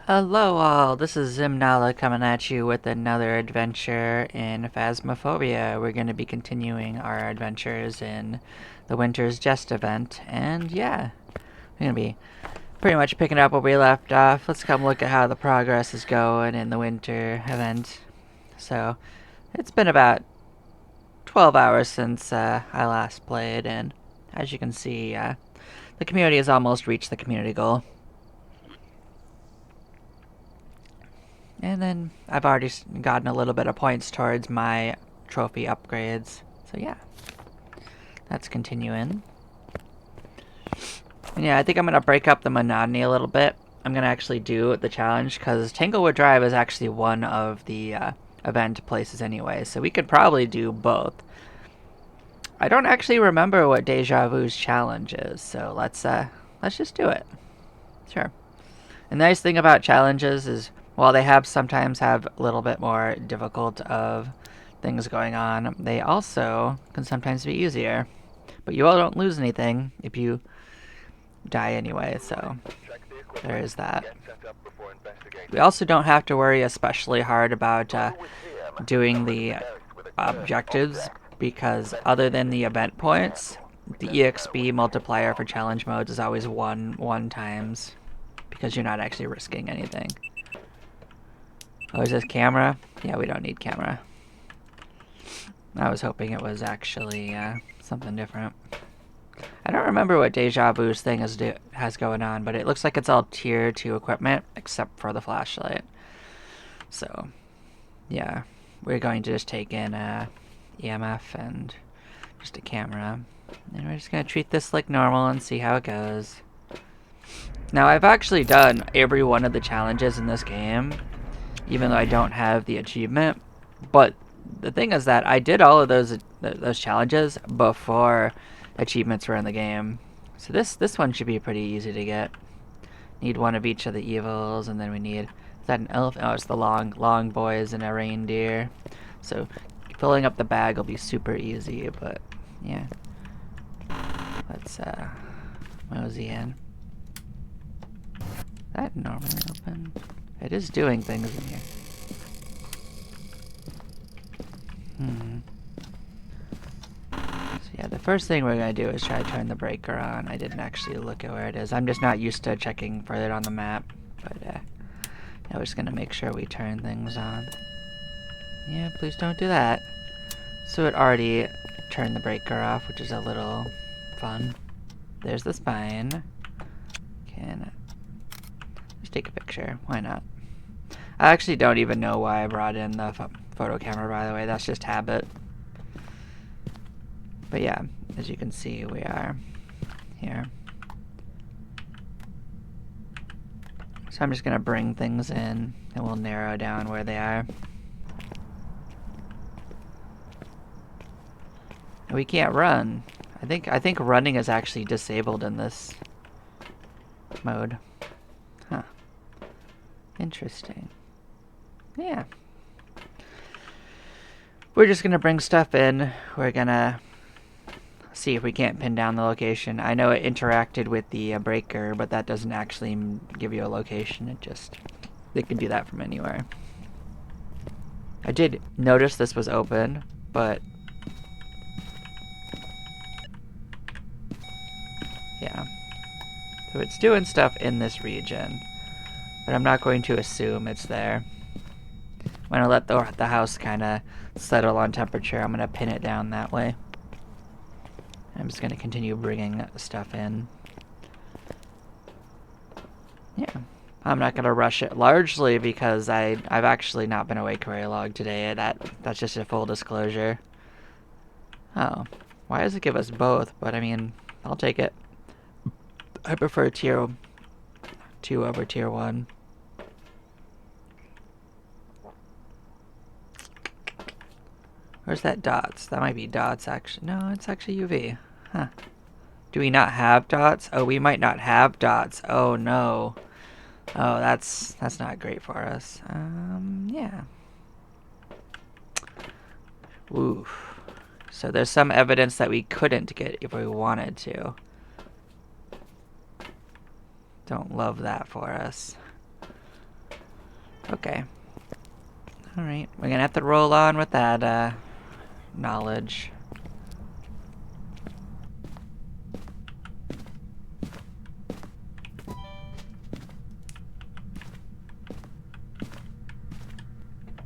Hello all, this is Zimnala coming at you with another adventure in Phasmophobia. We're going to be continuing our adventures in the Winter's Jest event, and yeah, we're going to be pretty much picking up where we left off. Let's come look at how the progress is going in the Winter event. So, it's been about 12 hours since I last played, and as you can see, the community has almost reached the community goal. And then I've already gotten a little bit of points towards my trophy upgrades. So yeah, that's continuing. And yeah, I think I'm going to break up the monotony a little bit. I'm going to actually do the challenge because Tanglewood Drive is actually one of the event places anyway. So we could probably do both. I don't actually remember what Deja Vu's challenge is. So let's just do it. Sure. The nice thing about challenges is while they sometimes have a little bit more difficult of things going on, they also can sometimes be easier. But you all don't lose anything if you die anyway, so there is that. We also don't have to worry especially hard about doing the objectives because other than the event points, the EXP multiplier for challenge modes is always one times because you're not actually risking anything. Oh, is this camera? Yeah, we don't need camera. I was hoping it was actually something different. I don't remember what Deja Vu's thing has going on, but it looks like it's all tier 2 equipment, except for the flashlight. So, yeah, we're going to just take in EMF and just a camera. And we're just going to treat this like normal and see how it goes. Now, I've actually done every one of the challenges in this game, even though I don't have the achievement. But the thing is that I did all of those challenges before achievements were in the game. So this one should be pretty easy to get. Need one of each of the evils, and then we need... Is that an elf? Oh, it's the long boys and a reindeer. So filling up the bag will be super easy, but yeah. Let's mosey in. Is that normally open? It is doing things in here. So yeah, the first thing we're going to do is try to turn the breaker on. I didn't actually look at where it is. I'm just not used to checking for it on the map. But yeah, we're just going to make sure we turn things on. Yeah, please don't do that. So it already turned the breaker off, which is a little fun. There's the spine. Can just take a picture. Why not? I actually don't even know why I brought in the photo camera, by the way. That's just habit. But yeah, as you can see, we are here. So I'm just going to bring things in, and we'll narrow down where they are. And we can't run. I think running is actually disabled in this mode. Huh. Interesting. Yeah. We're just going to bring stuff in. We're going to see if we can't pin down the location. I know it interacted with the breaker, but that doesn't actually give you a location. It just... They can do that from anywhere. I did notice this was open, but... Yeah. So it's doing stuff in this region, but I'm not going to assume it's there. I'm going to let the house kind of settle on temperature. I'm going to pin it down that way. I'm just going to continue bringing stuff in. Yeah. I'm not going to rush it, largely because I've actually not been awake very long today. That's just a full disclosure. Oh. Why does it give us both? But I mean, I'll take it. I prefer tier 2 over tier 1. Where's that dots? That might be dots, actually. No, it's actually UV. Huh. Do we not have dots? Oh, we might not have dots. Oh, no. Oh, that's not great for us. Yeah. Oof. So there's some evidence that we couldn't get if we wanted to. Don't love that for us. Okay. Alright, we're gonna have to roll on with that, knowledge.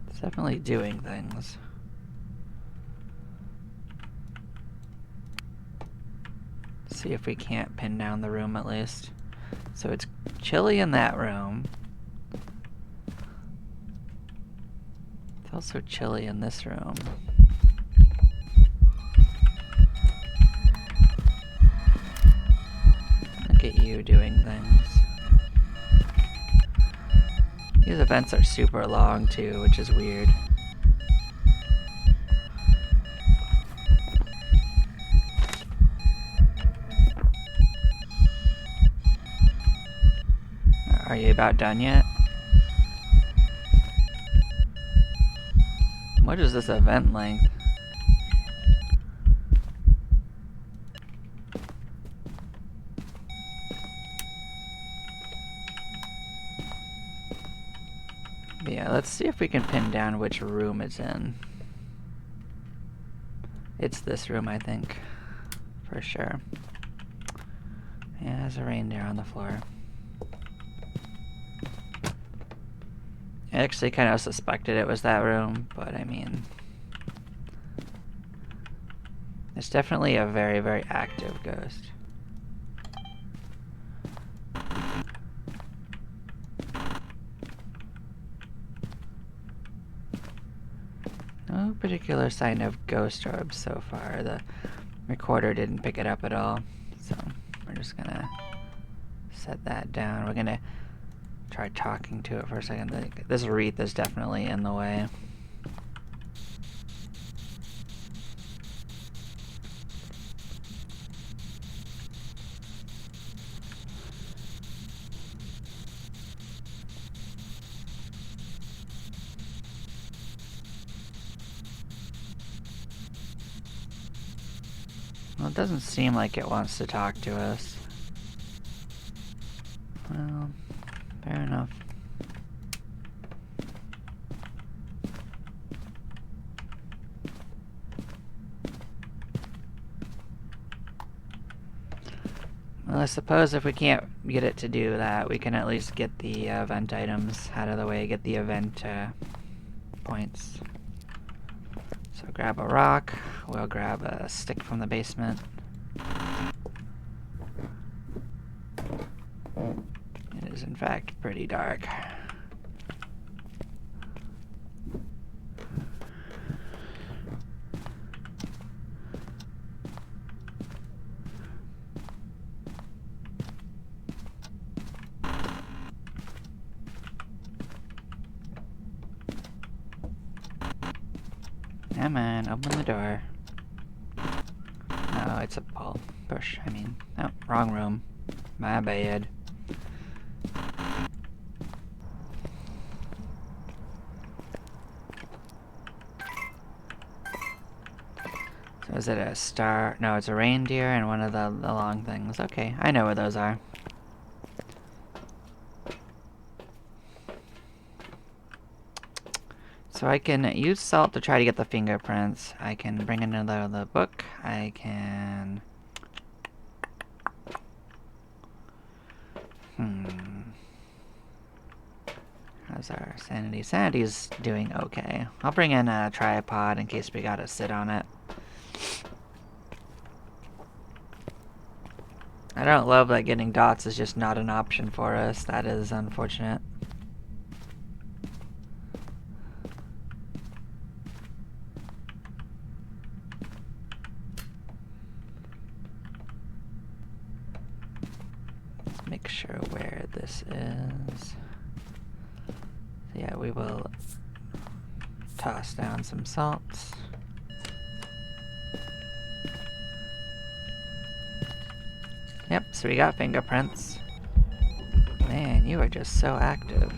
It's definitely doing things. See if we can't pin down the room at least. So it's chilly in that room. It's also chilly in this room. Look at you doing things. These events are super long too, which is weird. Are you about done yet? What is this event length? Yeah, let's see if we can pin down which room it's in. It's this room, I think. For sure. Yeah, there's a reindeer on the floor. I actually kind of suspected it was that room, but I mean... It's definitely a very, very active ghost. No particular sign of ghost orbs so far. The recorder didn't pick it up at all, so we're just gonna set that down. We're gonna try talking to it for a second. This wreath is definitely in the way. Well, it doesn't seem like it wants to talk to us. Well, fair enough. Well, I suppose if we can't get it to do that, we can at least get the event items out of the way, get the event points. So grab a rock, we'll grab a stick from the basement. It is in fact pretty dark. Come on, open the door. No, it's a pull. Push, I mean. Oh, wrong room. My bad. So is it a star? No, it's a reindeer and one of the long things. Okay, I know where those are. So I can use salt to try to get the fingerprints. I can bring another book. I can... How's our sanity? Sanity's doing okay. I'll bring in a tripod in case we gotta sit on it. I don't love that getting dots is just not an option for us. That is unfortunate. Let's make sure where this is. So yeah, we will toss down some salts. Yep, so we got fingerprints. Man, you are just so active.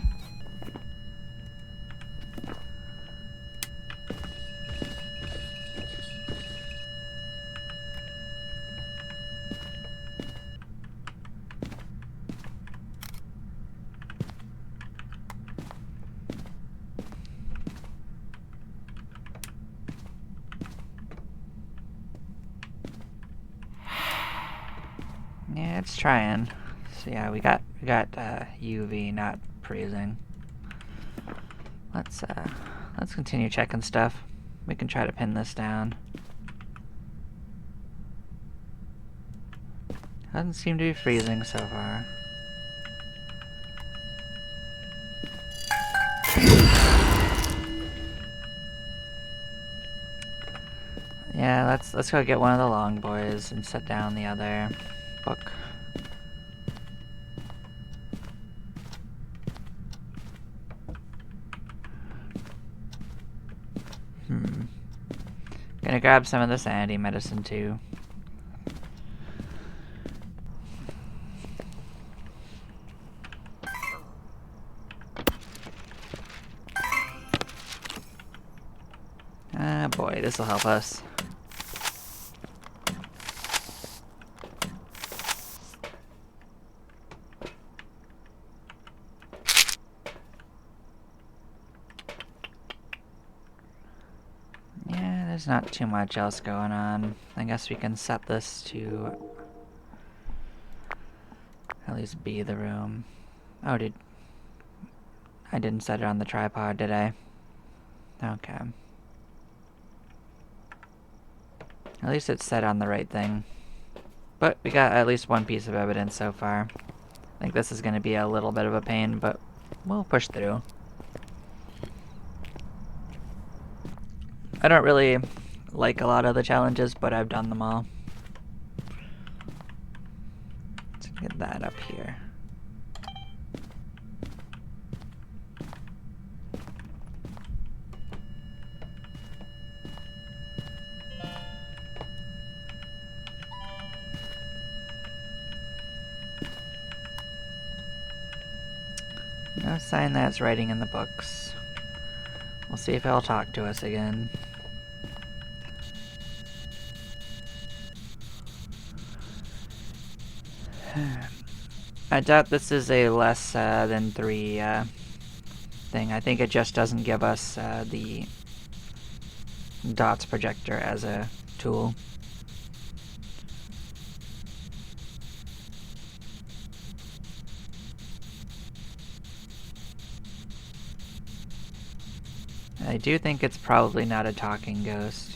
It's trying. So yeah, we got UV, not freezing. Let's continue checking stuff. We can try to pin this down. Doesn't seem to be freezing so far. Yeah, let's go get one of the long boys and set down the other book. Gonna grab some of the sanity medicine too. Ah, boy, this'll help us. Yeah, there's not too much else going on. I guess we can set this to at least be the room. Oh, I didn't set it on the tripod, did I? Okay. At least it's set on the right thing. But we got at least one piece of evidence so far. I think this is going to be a little bit of a pain, but we'll push through. I don't really like a lot of the challenges, but I've done them all. Let's get that up here. No sign that it's writing in the books. We'll see if it'll talk to us again. I doubt this is a less than 3 thing. I think it just doesn't give us the dots projector as a tool. I do think it's probably not a talking ghost.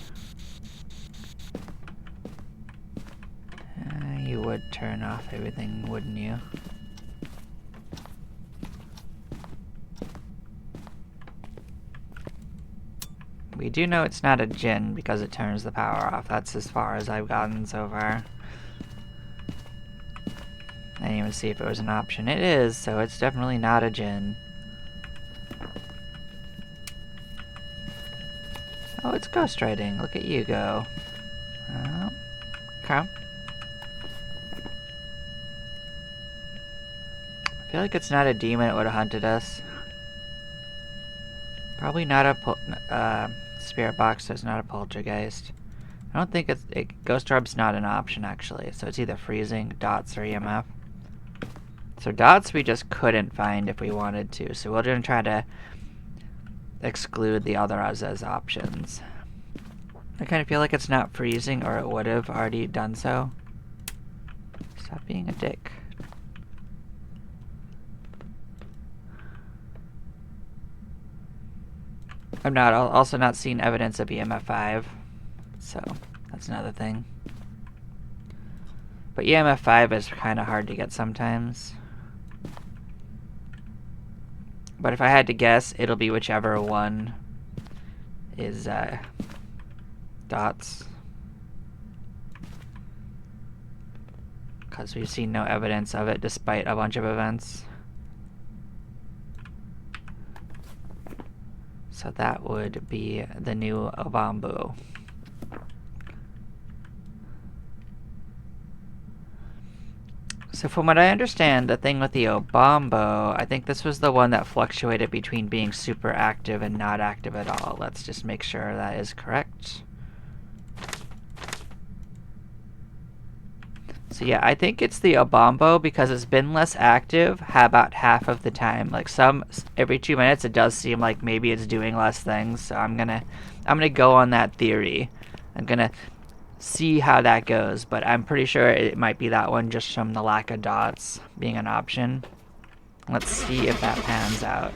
You would turn off everything, wouldn't you? We do know it's not a djinn because it turns the power off. That's as far as I've gotten so far. I didn't even see if it was an option. It is, so it's definitely not a djinn. Oh, it's ghostwriting. Look at you go. Oh, okay. I feel like it's not a demon, it would have hunted us. Probably not a spirit box, so it's not a poltergeist. I don't think ghost orb's not an option actually, so it's either freezing, dots, or EMF. So dots we just couldn't find if we wanted to, so we're gonna try to exclude the others as options. I kind of feel like it's not freezing, or it would have already done so. Stop being a dick. I'm not also not seeing evidence of EMF 5, so that's another thing. But EMF 5 is kind of hard to get sometimes. But if I had to guess, it'll be whichever one is dots. Because we've seen no evidence of it despite a bunch of events. So that would be the new Obambo. So from what I understand, the thing with the Obambo, I think this was the one that fluctuated between being super active and not active at all. Let's just make sure that is correct. So yeah, I think it's the Obambo because it's been less active about half of the time. Like every 2 minutes it does seem like maybe it's doing less things. So I'm gonna go on that theory. I'm gonna see how that goes, but I'm pretty sure it might be that one just from the lack of dots being an option. Let's see if that pans out.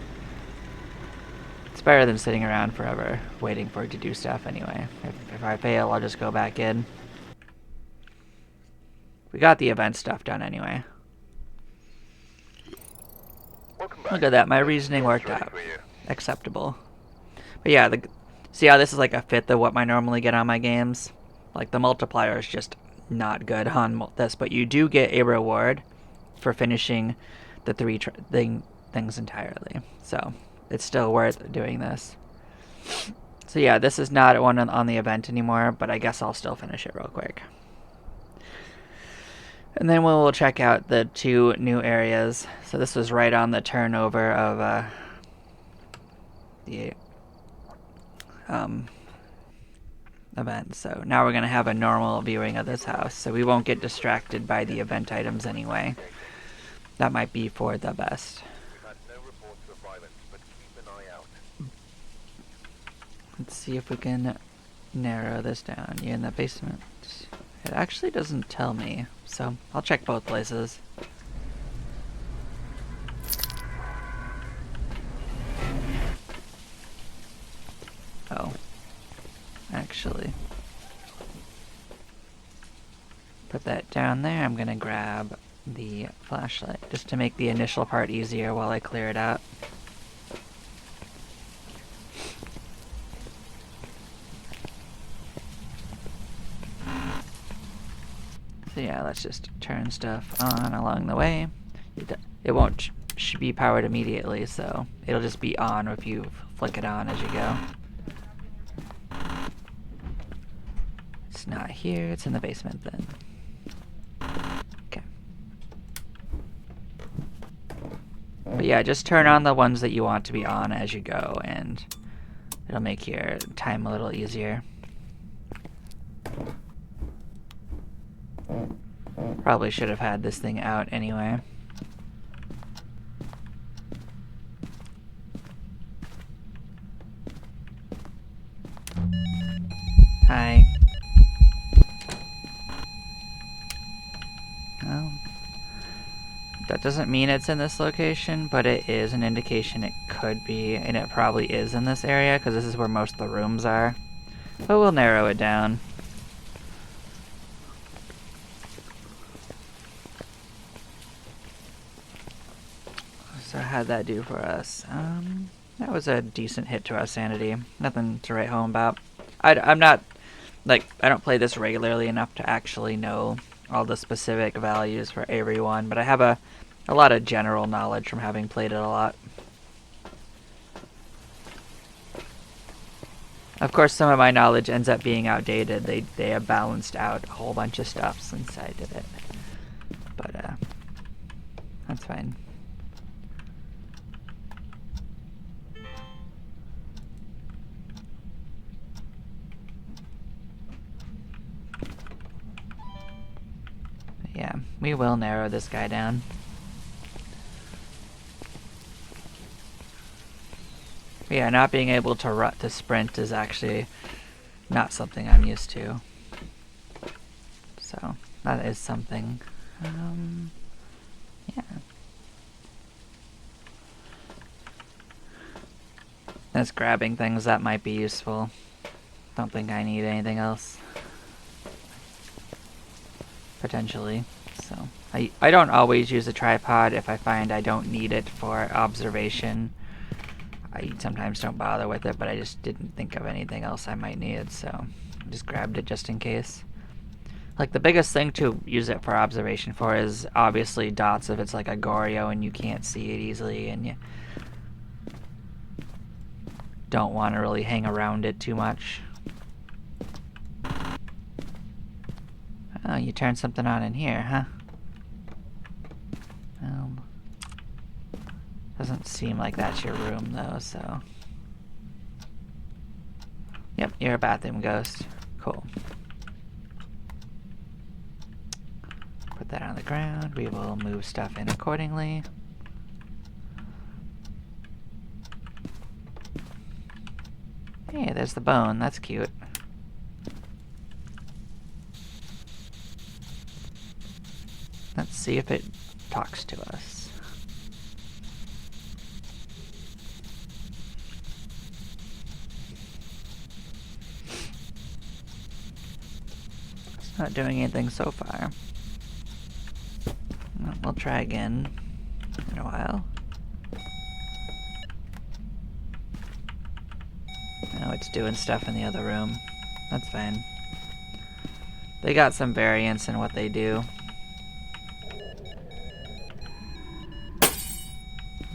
It's better than sitting around forever waiting for it to do stuff anyway. If I fail, I'll just go back in. We got the event stuff done anyway. Look at that, my reasoning worked out. Acceptable. But yeah, see how this is like a fifth of what I normally get on my games? Like the multiplier is just not good on this, but you do get a reward for finishing the three things entirely. So it's still worth doing this. So yeah, this is not one on the event anymore, but I guess I'll still finish it real quick. And then we'll check out the 2 new areas. So this was right on the turnover of the event. So now we're going to have a normal viewing of this house, so we won't get distracted by the event items anyway. That might be for the best. Let's see if we can narrow this down. You in the basement? It actually doesn't tell me, so I'll check both places. Oh. Actually. Put that down there. I'm gonna grab the flashlight just to make the initial part easier while I clear it out. So yeah, let's just turn stuff on along the way. It won't be powered immediately, so it'll just be on if you flick it on as you go. It's not here, it's in the basement then. Okay. But yeah, just turn on the ones that you want to be on as you go, and it'll make your time a little easier. Probably should have had this thing out anyway. Hi. Well, that doesn't mean it's in this location, but it is an indication it could be, and it probably is in this area, because this is where most of the rooms are. But we'll narrow it down. So how'd that do for us? That was a decent hit to our sanity. Nothing to write home about. I'm not, like, I don't play this regularly enough to actually know all the specific values for every one, but I have a lot of general knowledge from having played it a lot. Of course, some of my knowledge ends up being outdated. They have balanced out a whole bunch of stuff since I did it. But, that's fine. Yeah, we will narrow this guy down. But yeah, not being able to sprint is actually not something I'm used to. So, that is something. Yeah. That's grabbing things, that might be useful. Don't think I need anything else. Potentially. So I don't always use a tripod if I find I don't need it for observation. I sometimes don't bother with it, but I just didn't think of anything else I might need, so I just grabbed it just in case. Like, the biggest thing to use it for observation for is obviously dots if it's like a Goryo and you can't see it easily and you don't want to really hang around it too much. Oh, you turned something on in here, huh? Doesn't seem like that's your room, though, so... Yep, you're a bathroom ghost. Cool. Put that on the ground. We will move stuff in accordingly. Hey, there's the bone. That's cute. see if it talks to us. It's not doing anything so far. Well, we'll try again in a while. Now it's doing stuff in the other room. That's fine. They got some variance in what they do.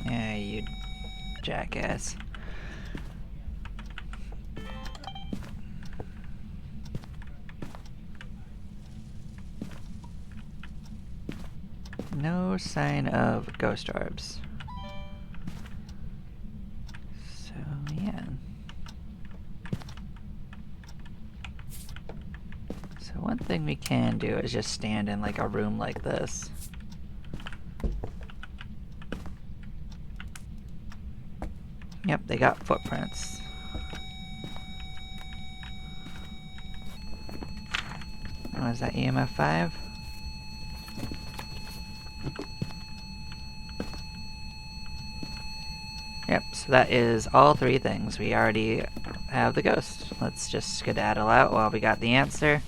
Yeah, you jackass. No sign of ghost orbs. So, yeah. So one thing we can do is just stand in like a room like this. Yep, they got footprints. Oh, is that EMF 5? Yep, so that is all three things. We already have the ghost. Let's just skedaddle out while we got the answer.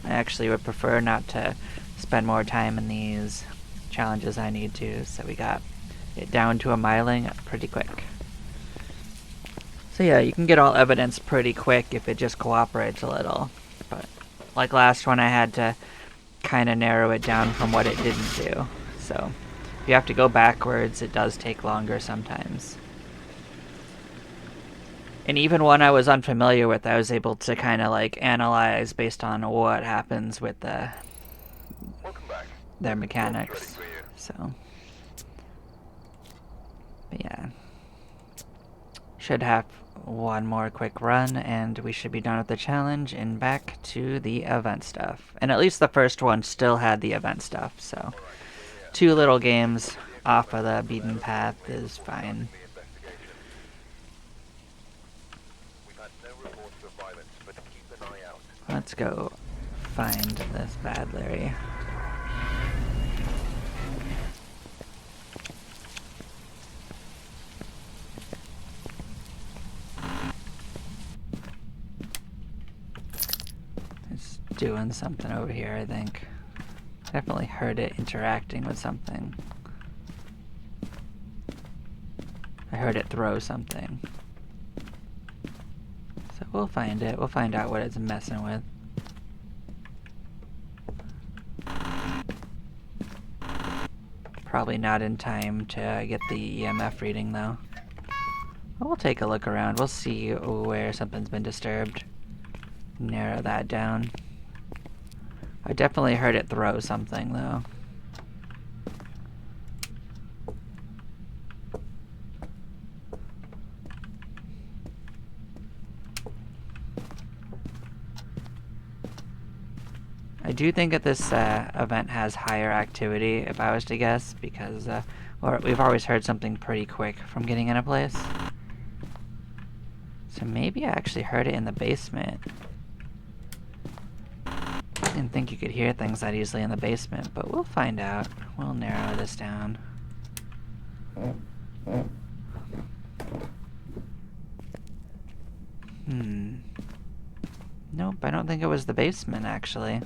I actually would prefer not to spend more time in these challenges I need to, so we got it down to a miling pretty quick. So yeah, you can get all evidence pretty quick if it just cooperates a little. But like last one, I had to kind of narrow it down from what it didn't do. So if you have to go backwards, it does take longer sometimes. And even one I was unfamiliar with, I was able to kind of like analyze based on what happens with their mechanics. So, but yeah, should have one more quick run and we should be done with the challenge and back to the event stuff. And at least the first one still had the event stuff, so 2 little games off of the beaten path is fine. Let's go find this bad Larry. It's doing something over here, I think. Definitely heard it interacting with something. I heard it throw something. So we'll find it. We'll find out what it's messing with. Probably not in time to get the EMF reading though. We'll take a look around. We'll see where something's been disturbed. Narrow that down. I definitely heard it throw something though. I do think that this event has higher activity, if I was to guess, because we've always heard something pretty quick from getting in a place. So maybe I actually heard it in the basement. I didn't think you could hear things that easily in the basement, but we'll find out. We'll narrow this down. Nope, I don't think it was the basement, actually.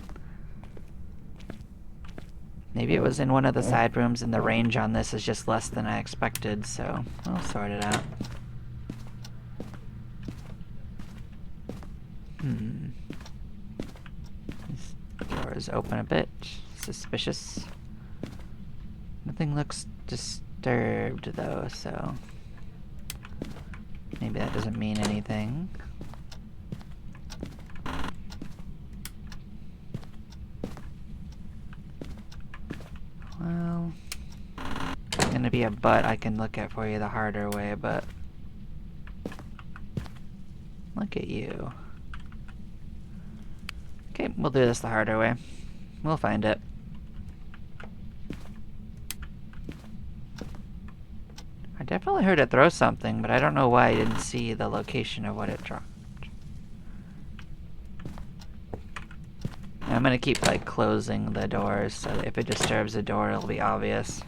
Maybe it was in one of the side rooms, and the range on this is just less than I expected, so we'll sort it out. This door is open a bit. Suspicious. Nothing looks disturbed, though, so maybe that doesn't mean anything. Well, it's gonna be a butt I can look at for you the harder way, but look at you. Okay, we'll do this the harder way. We'll find it. I definitely heard it throw something, but I don't know why I didn't see the location of what it dropped. I'm gonna keep like closing the doors so that if it disturbs the door, it'll be obvious.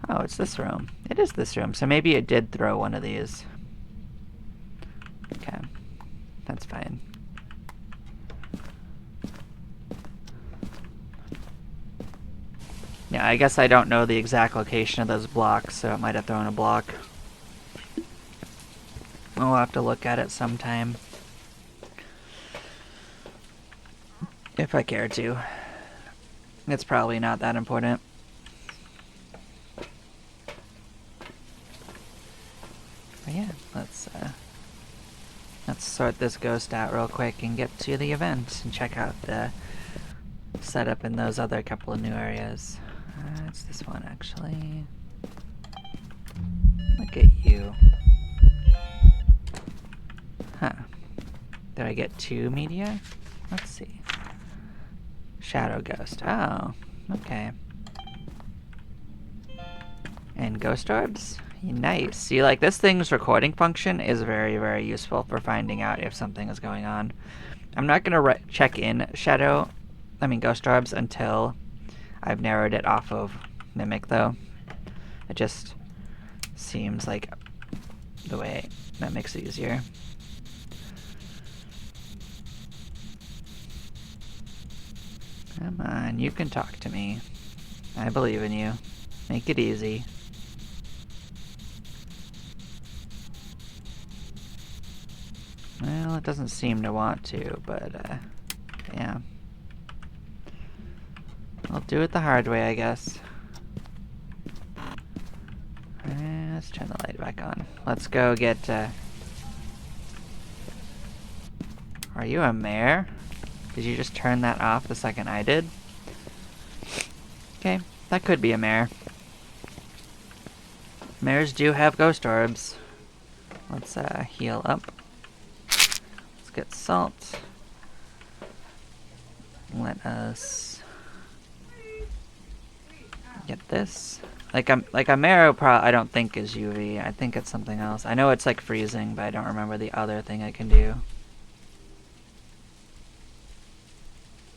Oh, it's this room. It is this room, so maybe it did throw one of these. Okay, that's fine. Yeah, I guess I don't know the exact location of those blocks, so it might have thrown a block. We'll have to look at it sometime. If I care to. It's probably not that important. But yeah, let's sort this ghost out real quick and get to the event and check out the setup in those other couple of new areas. It's this one, actually. Look at you. Huh. Did I get 2 media? Let's see. Shadow Ghost. Oh, okay. And Ghost Orbs? Nice. See, like, this thing's recording function is very, very useful for finding out if something is going on. I'm not going to check in Ghost Orbs until I've narrowed it off of Mimic, though. It just seems like the way that makes it easier. Come on, you can talk to me. I believe in you. Make it easy. Well, it doesn't seem to want to, but, yeah. I'll do it the hard way, I guess. Let's turn the light back on. Let's go get, Are you a mare? Did you just turn that off the second I did? Okay, that could be a mare. Mares do have ghost orbs. Let's, heal up. Let's get salt. Let us get this. Like a mare I don't think is UV. I think it's something else. I know it's like freezing, but I don't remember the other thing I can do.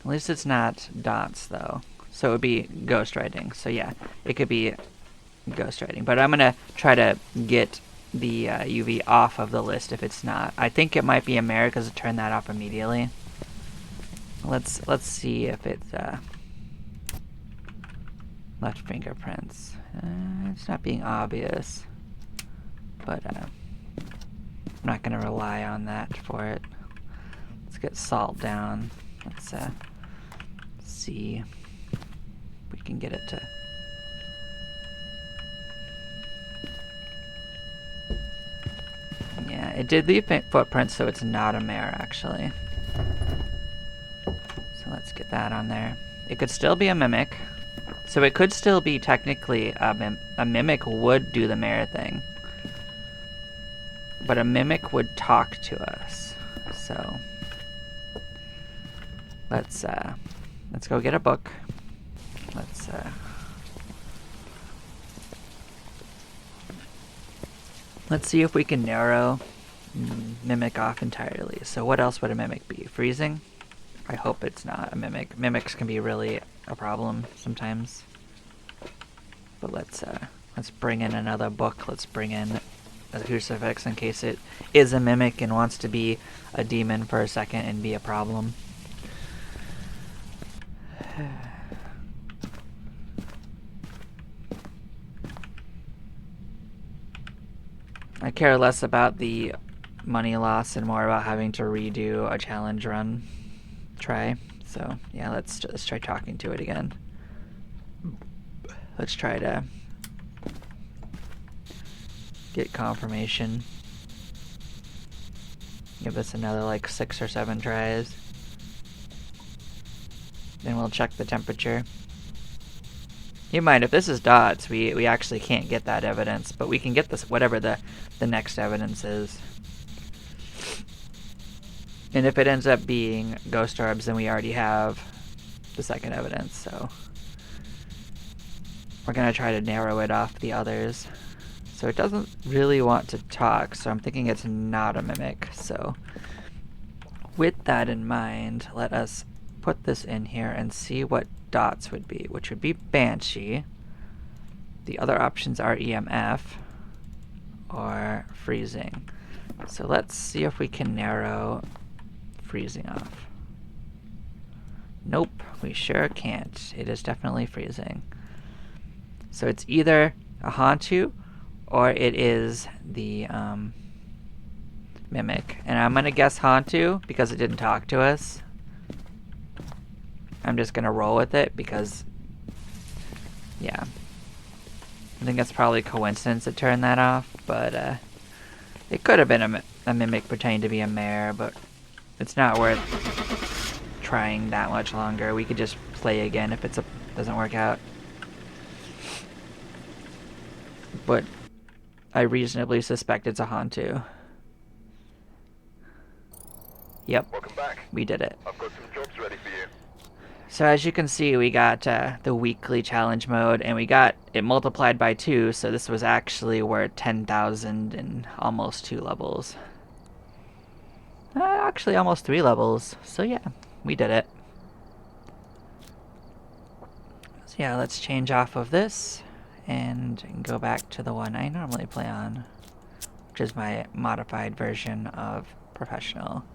At least it's not dots, though. So it would be ghostwriting. So yeah, it could be ghostwriting. But I'm going to try to get the UV off of the list if it's not. I think it might be a mare because it turned that off immediately. Let's see if it's left fingerprints. It's not being obvious. But I'm not going to rely on that for it. Let's get salt down. Let's see if we can get it to... Yeah, it did leave footprints, so it's not a mare, actually. So let's get that on there. It could still be a mimic. So it could still be technically a mimic would do the mare thing. But a mimic would talk to us. So... Let's go get a book. Let's see if we can narrow mimic off entirely. So what else would a mimic be? Freezing? I hope it's not a mimic. Mimics can be really a problem sometimes. But let's bring in another book. Let's bring in a crucifix in case it is a mimic and wants to be a demon for a second and be a problem. I care less about the money loss and more about having to redo a challenge run try. So yeah, let's try talking to it again. Let's try to get confirmation. Give us another like 6 or 7 tries. Then we'll check the temperature. You mind, if this is dots, we actually can't get that evidence, but we can get this whatever the next evidence is. And if it ends up being ghost orbs, then we already have the second evidence, so we're gonna try to narrow it off the others. So it doesn't really want to talk, so I'm thinking it's not a mimic. So with that in mind, let us put this in here and see what dots would be, which would be Banshee. The other options are EMF or freezing. So let's see if we can narrow freezing off. Nope, we sure can't. It is definitely freezing. So it's either a Hantu or it is the mimic. And I'm gonna guess Hantu because it didn't talk to us. I'm just gonna roll with it because, yeah. I think that's probably coincidence to turn that off, but it could have been a mimic pretending to be a mare, but it's not worth trying that much longer. We could just play again if it doesn't work out. But I reasonably suspect it's a Hantu. Yep, Welcome back. we did it. I've got some jobs ready for you. So as you can see, we got the weekly challenge mode, and we got it multiplied by 2, so this was actually worth 10,000 in almost 2 levels. Actually, almost 3 levels, so yeah, we did it. So yeah, let's change off of this, and go back to the one I normally play on, which is my modified version of Professional.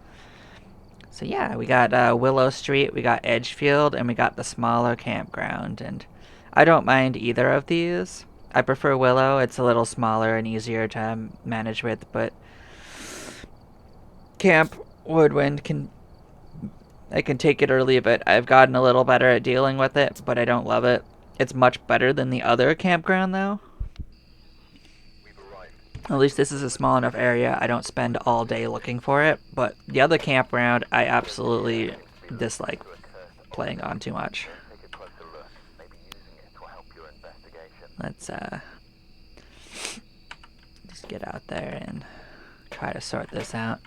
So yeah, we got Willow Street, we got Edgefield, and we got the smaller campground. And I don't mind either of these. I prefer Willow. It's a little smaller and easier to manage with, but Camp Woodwind I can take it or leave it. I've gotten a little better at dealing with it, but I don't love it. It's much better than the other campground though. At least this is a small enough area I don't spend all day looking for it, but the other campground I absolutely dislike playing on too much. Let's just get out there and try to sort this out.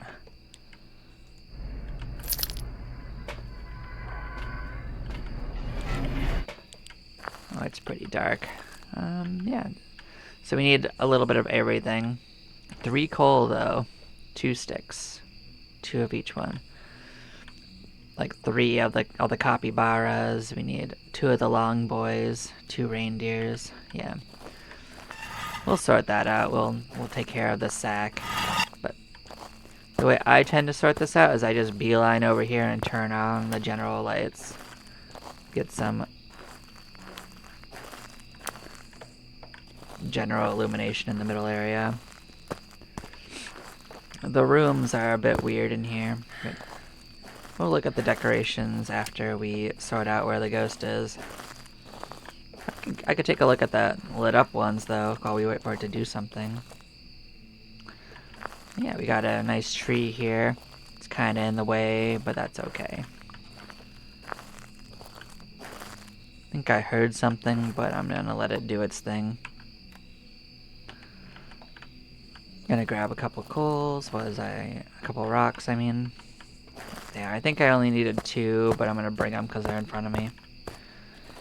Oh, it's pretty dark. Yeah. So we need a little bit of everything. 3 coal though, 2 sticks, 2 of each one. Like 3 of the capybaras. We need 2 of the long boys, 2 reindeers. Yeah, we'll sort that out. We'll take care of the sack. But the way I tend to sort this out is I just beeline over here and turn on the general lights. Get some general illumination in the middle area. The rooms are a bit weird in here, but we'll look at the decorations after we sort out where the ghost is. I could take a look at the lit up ones though while we wait for it to do something. Yeah, we got a nice tree here. It's kinda in the way, but that's okay. I think I heard something, but I'm gonna let it do its thing. Gonna grab a couple coals, a couple rocks, I mean. There, I think I only needed 2, but I'm gonna bring them because they're in front of me.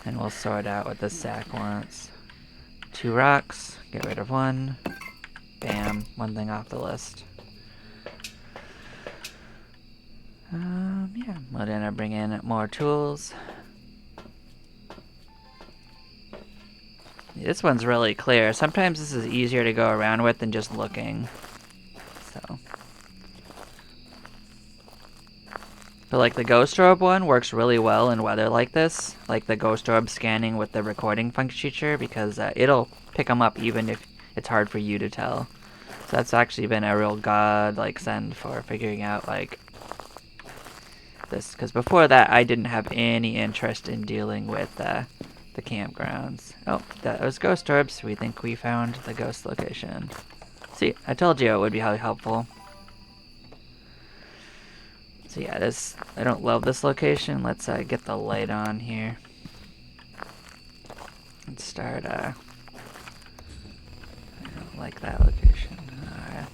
And we'll sort out what the sack wants. 2 rocks, get rid of 1. Bam, 1 thing off the list. Yeah, we're gonna bring in more tools. This one's really clear. Sometimes this is easier to go around with than just looking. So. But like the ghost orb one works really well in weather like this. Like the ghost orb scanning with the recording function feature, because it'll pick them up even if it's hard for you to tell. So that's actually been a real god send for figuring out like this. Because before that I didn't have any interest in dealing with the campgrounds. Oh, that was ghost orbs. We think we found the ghost location. See, I told you it would be highly helpful. So yeah, I don't love this location. Let's get the light on here. Let's start, I don't like that location. Alright.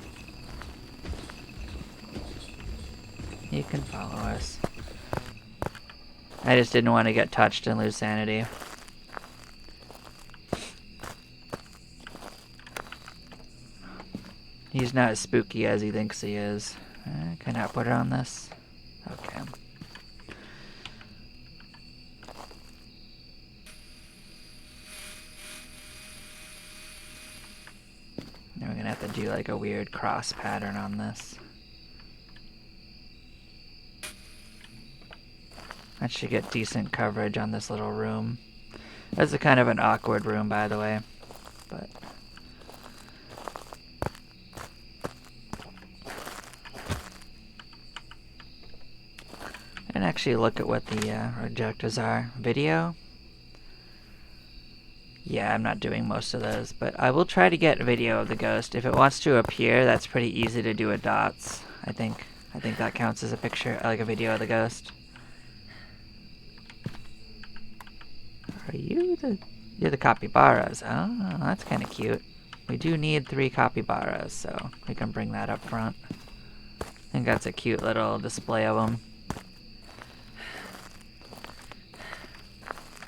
You can follow us. I just didn't want to get touched and lose sanity. He's not as spooky as he thinks he is. Can I put it on this? Okay. Now we're gonna have to do like a weird cross pattern on this. That should get decent coverage on this little room. That's a kind of an awkward room, by the way. But I didn't actually look at what the objectives are. Video? Yeah, I'm not doing most of those, but I will try to get a video of the ghost. If it wants to appear, that's pretty easy to do with dots. I think that counts as a picture, like a video of the ghost. Are you the... You're the capybaras. Oh, that's kind of cute. We do need 3 capybaras, so we can bring that up front. I think that's a cute little display of them.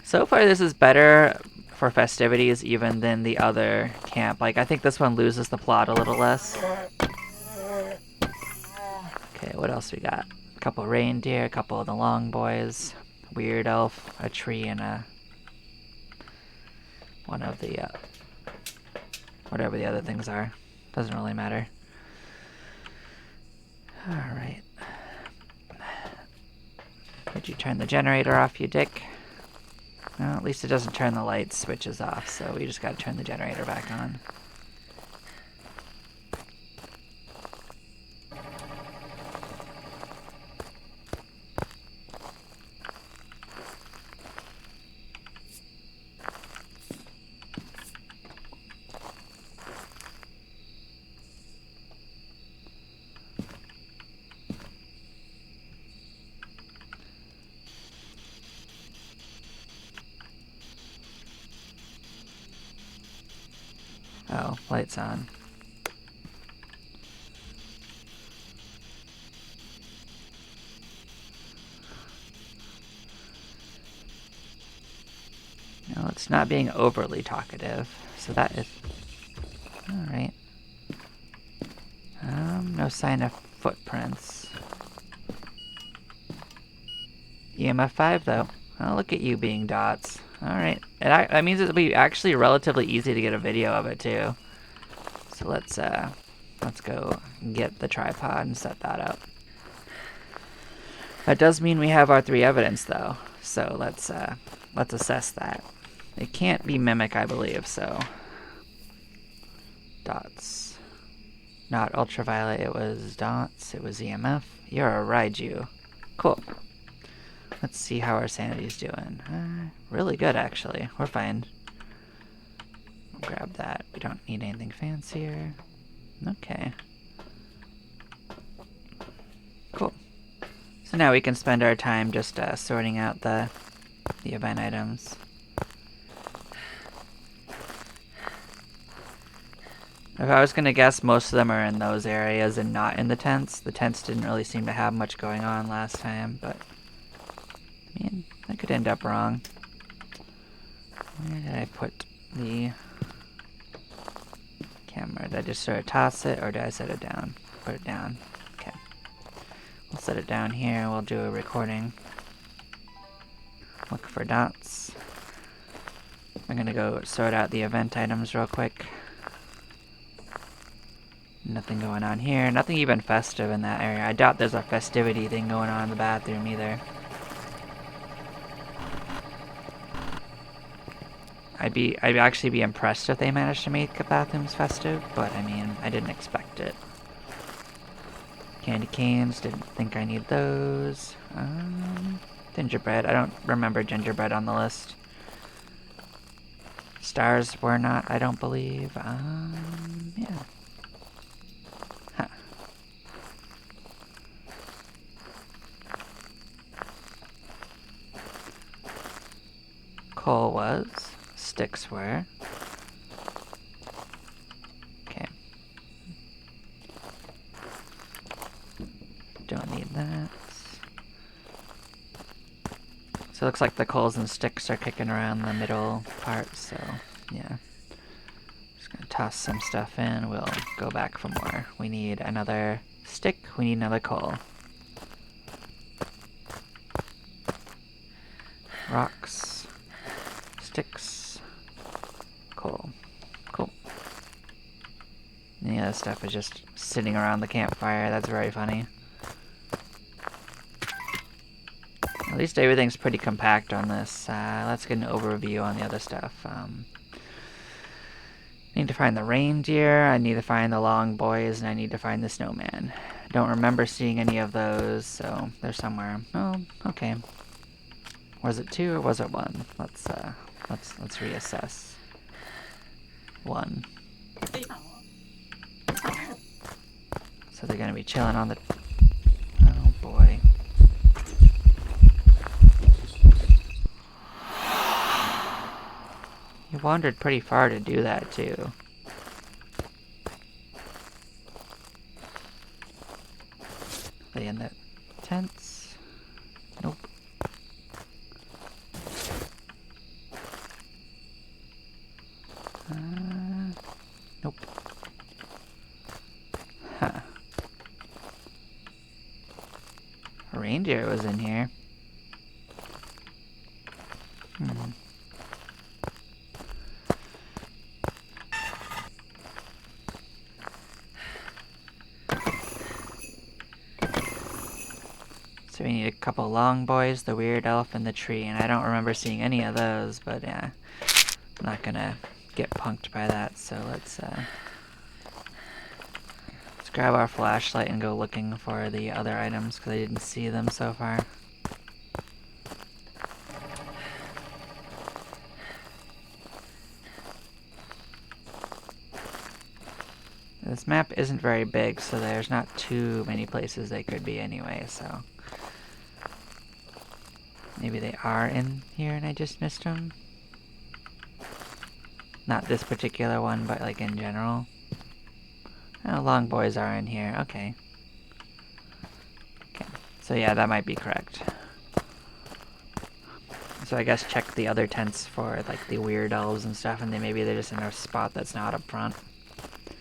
So far, this is better for festivities even than the other camp. Like, I think this one loses the plot a little less. Okay, what else we got? A couple reindeer, a couple of the long boys, weird elf, a tree, and one of the whatever the other things are. Doesn't really matter. Alright. Did you turn the generator off, you dick? Well, at least it doesn't turn the light switches off, so we just gotta turn the generator back on. Oh, light's on. No, it's not being overly talkative, so that is... Alright. No sign of footprints. EMF 5, though. Oh, look at you being dots. Alright. That means it'll be actually relatively easy to get a video of it, too. So let's go get the tripod and set that up. That does mean we have our 3 evidence, though. So let's assess that. It can't be mimic, I believe, so... Dots. Not ultraviolet, it was dots, it was EMF. You're a Raiju. Cool. Let's see how our sanity's doing. Really good, actually. We're fine. We'll grab that. We don't need anything fancier. Okay. Cool. So now we can spend our time just sorting out the event items. If I was gonna guess, most of them are in those areas and not in the tents. The tents didn't really seem to have much going on last time, but... I mean, I could end up wrong. Where did I put the camera? Did I just sort of toss it, or did I set it down? Put it down. Okay. We'll set it down here, we'll do a recording. Look for dots. I'm gonna go sort out the event items real quick. Nothing going on here. Nothing even festive in that area. I doubt there's a festivity thing going on in the bathroom either. I'd actually be impressed if they managed to make the bathrooms festive, but I mean, I didn't expect it. Candy canes, didn't think I need those. Gingerbread, I don't remember gingerbread on the list. Stars were not, I don't believe. Yeah. Huh. Coal was. Sticks were. Okay. Don't need that. So it looks like the coals and sticks are kicking around the middle part, so yeah. Just Gonna toss some stuff in. We'll go back for more. We need another stick. We need another coal. Rocks. Sticks. Coal. Cool. And the other stuff is just sitting around the campfire. That's very funny. At least everything's pretty compact on this. Let's get an overview on the other stuff. Need to find the reindeer, I need to find the long boys, and I need to find the snowman. Don't remember seeing any of those, so they're somewhere. Oh, okay. Was it 2 or was it 1? Let's reassess. 1. So they're gonna be chilling on the... Oh boy. You wandered pretty far to do that, too. Are they in the tents? Nope. Nope. Huh. A reindeer was in here. So we need a couple long boys, the weird elf, and the tree, and I don't remember seeing any of those, but yeah, I'm not gonna get punked by that, so let's grab our flashlight and go looking for the other items, because I didn't see them so far. This map isn't very big, so there's not too many places they could be anyway, so... Maybe they are in here and I just missed them? Not this particular one, but like in general. Oh, long boys are in here, okay. Okay, so yeah, that might be correct. So I guess check the other tents for like the weird elves and stuff, and maybe they're just in a spot that's not up front.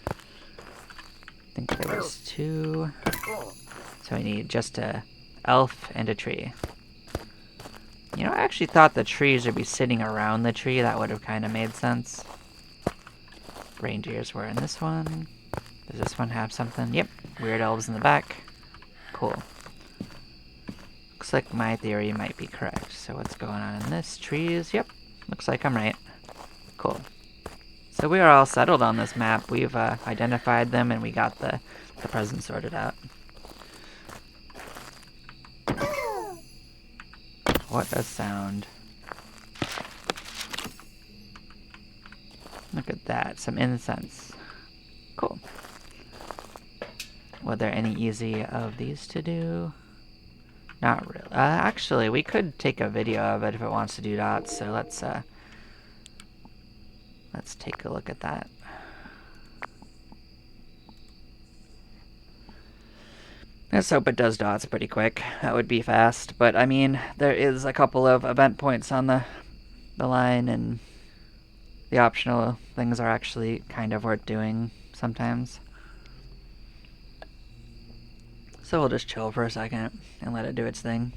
I think there was 2. So I need just a elf and a tree. You know, I actually thought the trees would be sitting around the tree. That would have kind of made sense. Reindeers were in this one. Does this one have something? Yep. Weird elves in the back. Cool. Looks like my theory might be correct. So what's going on in this? Trees? Yep. Looks like I'm right. Cool. So we are all settled on this map. We've identified them and we got the present sorted out. What a sound. Look at that, some incense. Cool. Were there any easy of these to do? Not really. Actually, we could take a video of it if it wants to do dots, so let's take a look at that. Let's hope it does dots pretty quick. That would be fast. But, I mean, there is a couple of event points on the line, and the optional things are actually kind of worth doing sometimes. So we'll just chill for a second and let it do its thing.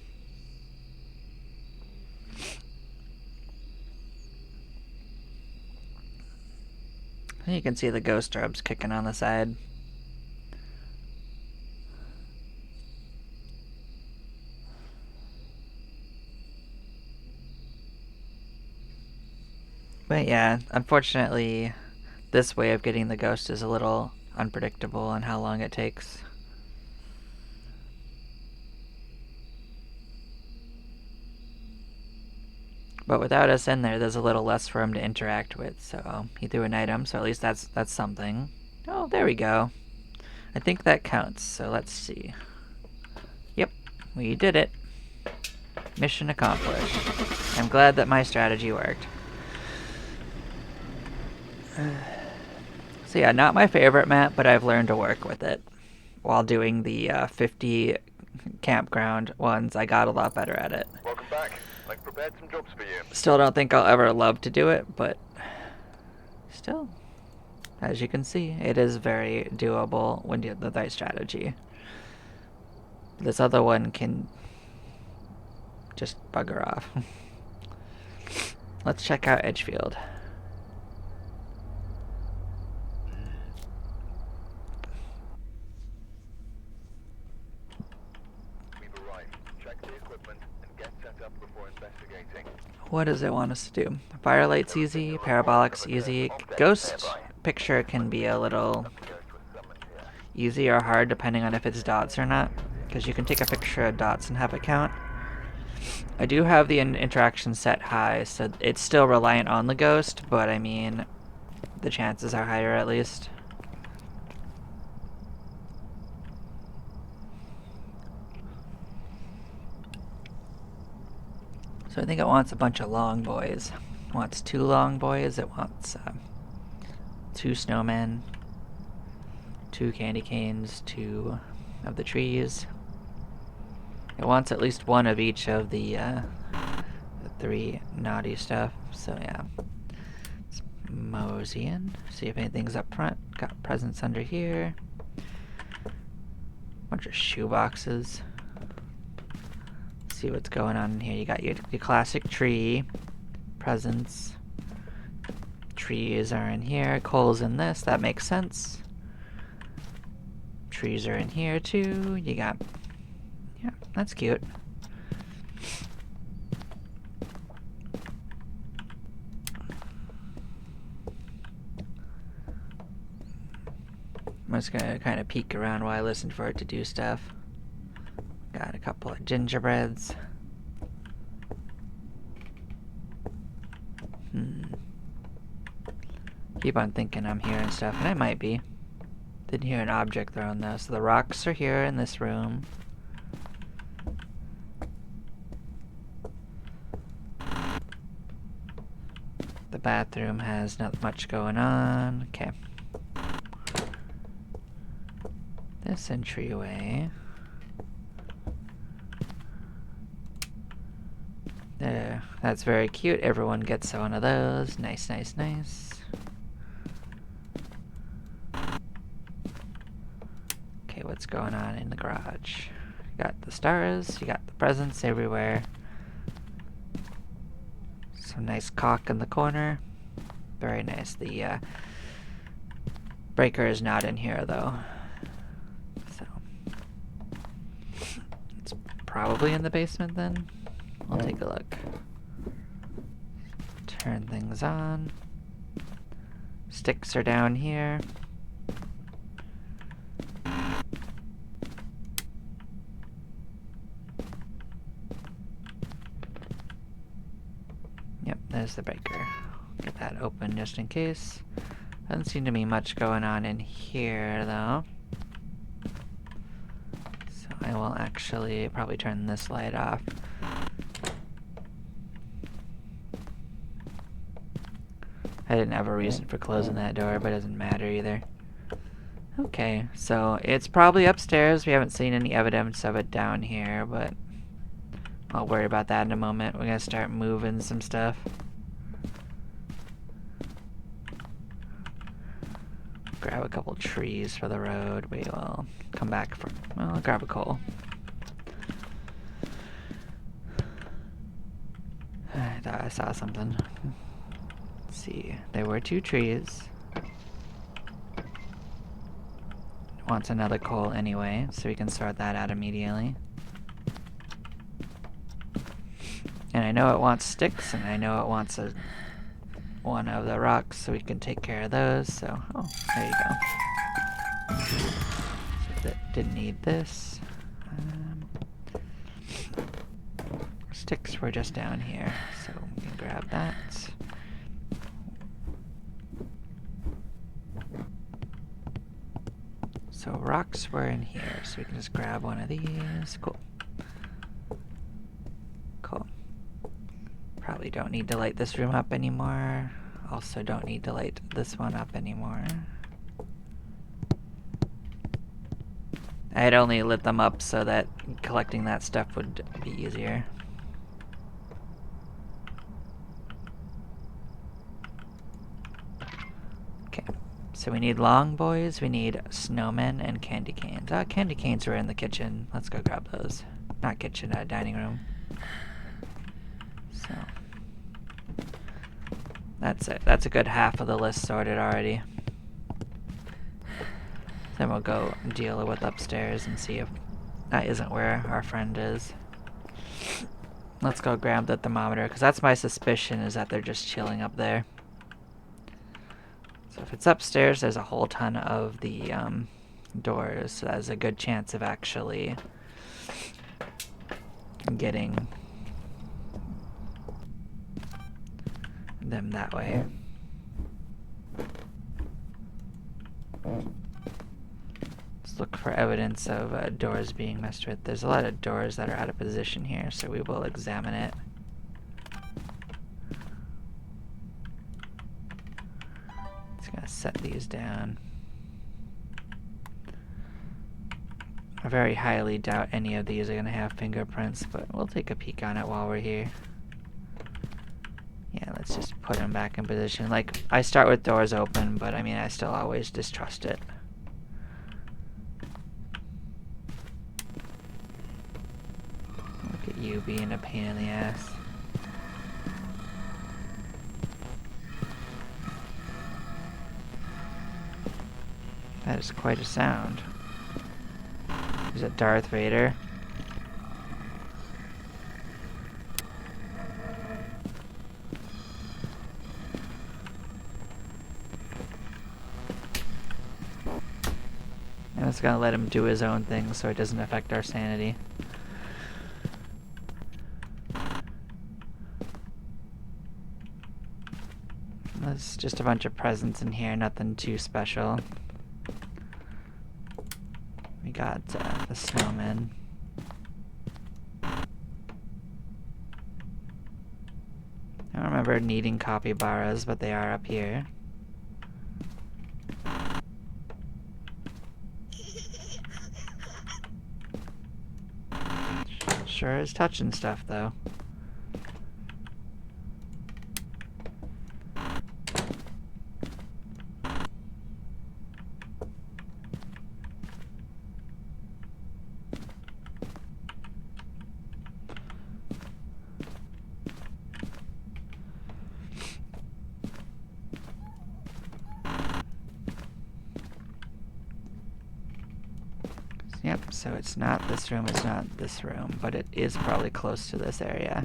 You can see the ghost orbs kicking on the side. But yeah, unfortunately, this way of getting the ghost is a little unpredictable on how long it takes. But without us in there, there's a little less for him to interact with, so he threw an item, so at least that's something. Oh, there we go. I think that counts, so let's see. Yep, we did it. Mission accomplished. I'm glad that my strategy worked. So yeah, not my favorite map, but I've learned to work with it. While doing the 50 campground ones, I got a lot better at it. Welcome back. I've prepared some jobs for you. Still don't think I'll ever love to do it, but still, as you can see, it is very doable when you have the right strategy. This other one can just bugger off. Let's check out Edgefield. We've arrived. Check the equipment and get set up before investigating. What does it want us to do? Firelight's easy, parabolic's easy. Ghost picture can be a little easy or hard depending on if it's dots or not, because you can take a picture of dots and have it count. I do have the interaction set high, so it's still reliant on the ghost, but I mean, the chances are higher at least. So I think it wants a bunch of long boys. It wants 2 long boys, it wants 2 snowmen, 2 candy canes, 2 of the trees. It wants at least 1 of each of the 3 naughty stuff, so yeah. Let's mosey in, see if anything's up front. Got presents under here. Bunch of shoe boxes. See what's going on in here. You got your classic tree. Presents. Trees are in here. Coal's in this. That makes sense. Trees are in here too. You got... Yeah, that's cute. I'm just gonna kind of peek around while I listen for it to do stuff. Got a couple of gingerbreads. Keep on thinking I'm hearing stuff, and I might be. Didn't hear an object thrown though, so the rocks are here in this room. The bathroom has not much going on. Okay. This entryway. There. That's very cute. Everyone gets one of those. Nice, nice, nice. Okay, what's going on in the garage? You got the stars, you got the presents everywhere. Some nice caulk in the corner. Very nice. The breaker is not in here though. So it's probably in the basement then. I'll take a look. Turn things on. Sticks are down here. Yep, there's the breaker. Get that open just in case. Doesn't seem to be much going on in here though. So I will actually probably turn this light off. I didn't have a reason for closing that door, but it doesn't matter either. Okay, so it's probably upstairs. We haven't seen any evidence of it down here, but I'll worry about that in a moment. We're gonna start moving some stuff. Grab a couple trees for the road. We will come back for... Well, I'll grab a coal. I thought I saw something. Let's see. There were 2 trees. Wants another coal anyway, so we can sort that out immediately. And I know it wants sticks, and I know it wants one of the rocks, so we can take care of those. So, oh, there you go. So that didn't need this. Sticks were just down here, so we can grab that. So rocks were in here, so we can just grab one of these. Cool. Cool. Probably don't need to light this room up anymore. Also don't need to light this one up anymore. I had only lit them up so that collecting that stuff would be easier. Okay. So we need long boys, we need snowmen, and candy canes. Candy canes were in the kitchen. Let's go grab those. Not kitchen, dining room. So that's it. That's a good half of the list sorted already. Then we'll go deal with upstairs and see if that isn't where our friend is. Let's go grab the thermometer, because that's my suspicion, is that they're just chilling up there. So if it's upstairs, there's a whole ton of the doors, so there's a good chance of actually getting them that way. Let's look for evidence of doors being messed with. There's a lot of doors that are out of position here, so we will examine it. Just gonna set these down. I very highly doubt any of these are gonna have fingerprints, but we'll take a peek on it while we're here. Yeah, let's just put them back in position. Like, I start with doors open, but I mean, I still always distrust it. Look at you being a pain in the ass. That is quite a sound. Is it Darth Vader? I'm just gonna let him do his own thing so it doesn't affect our sanity. There's just a bunch of presents in here, nothing too special. We got the snowman. I don't remember needing capybaras, but they are up here. Sure is touching stuff, though. Yep, so it's not this room, it's not this room, but it is probably close to this area.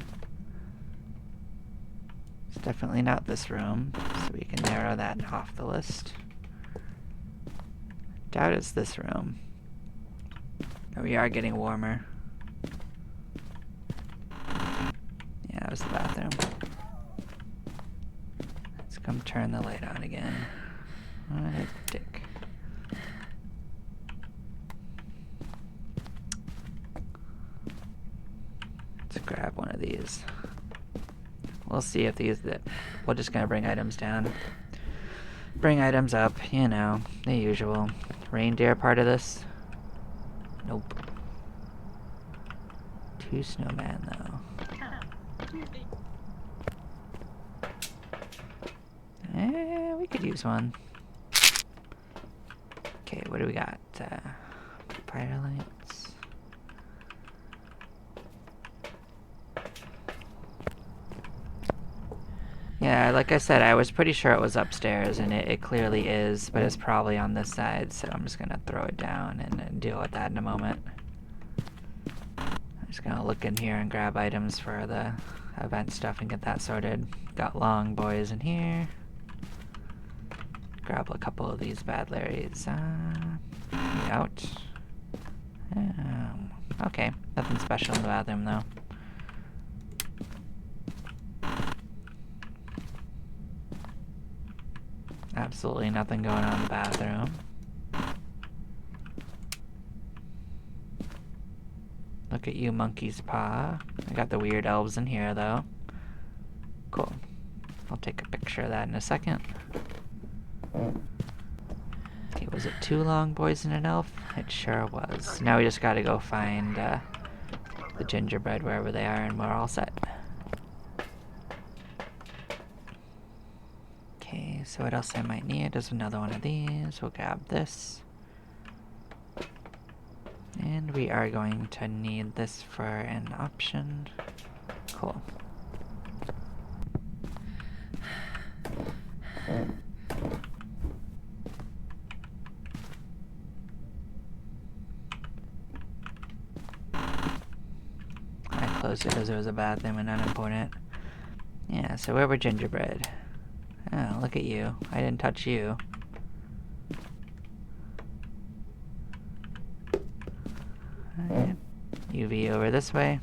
It's definitely not this room, so we can narrow that off the list. Doubt it's this room. But we are getting warmer. Yeah, that was the bathroom. Let's come turn the light on again. What a dick. Let's grab one of these. We'll see if these that we're just gonna bring items down. Bring items up, you know, the usual. Reindeer part of this? Nope. 2 snowman though. We could use one. Okay, what do we got? Fire lights. Yeah, like I said, I was pretty sure it was upstairs, and it clearly is, but it's probably on this side, so I'm just gonna throw it down and deal with that in a moment. I'm just gonna look in here and grab items for the event stuff and get that sorted. Got long boys in here. Grab a couple of these bad Larrys. Out. Okay, nothing special in the bathroom though. Absolutely nothing going on in the bathroom. Look at you, monkey's paw. I got the weird elves in here though. Cool. I'll take a picture of that in a second. Okay, was it 2 long boys and an elf? It sure was. Now we just gotta go find the gingerbread wherever they are, and we're all set. Okay, so what else I might need is another one of these. We'll grab this. And we are going to need this for an option. Cool. I closed it because there was a bathroom and unimportant. Yeah, so where were gingerbread? Oh, look at you. I didn't touch you. Alright. UV over this way.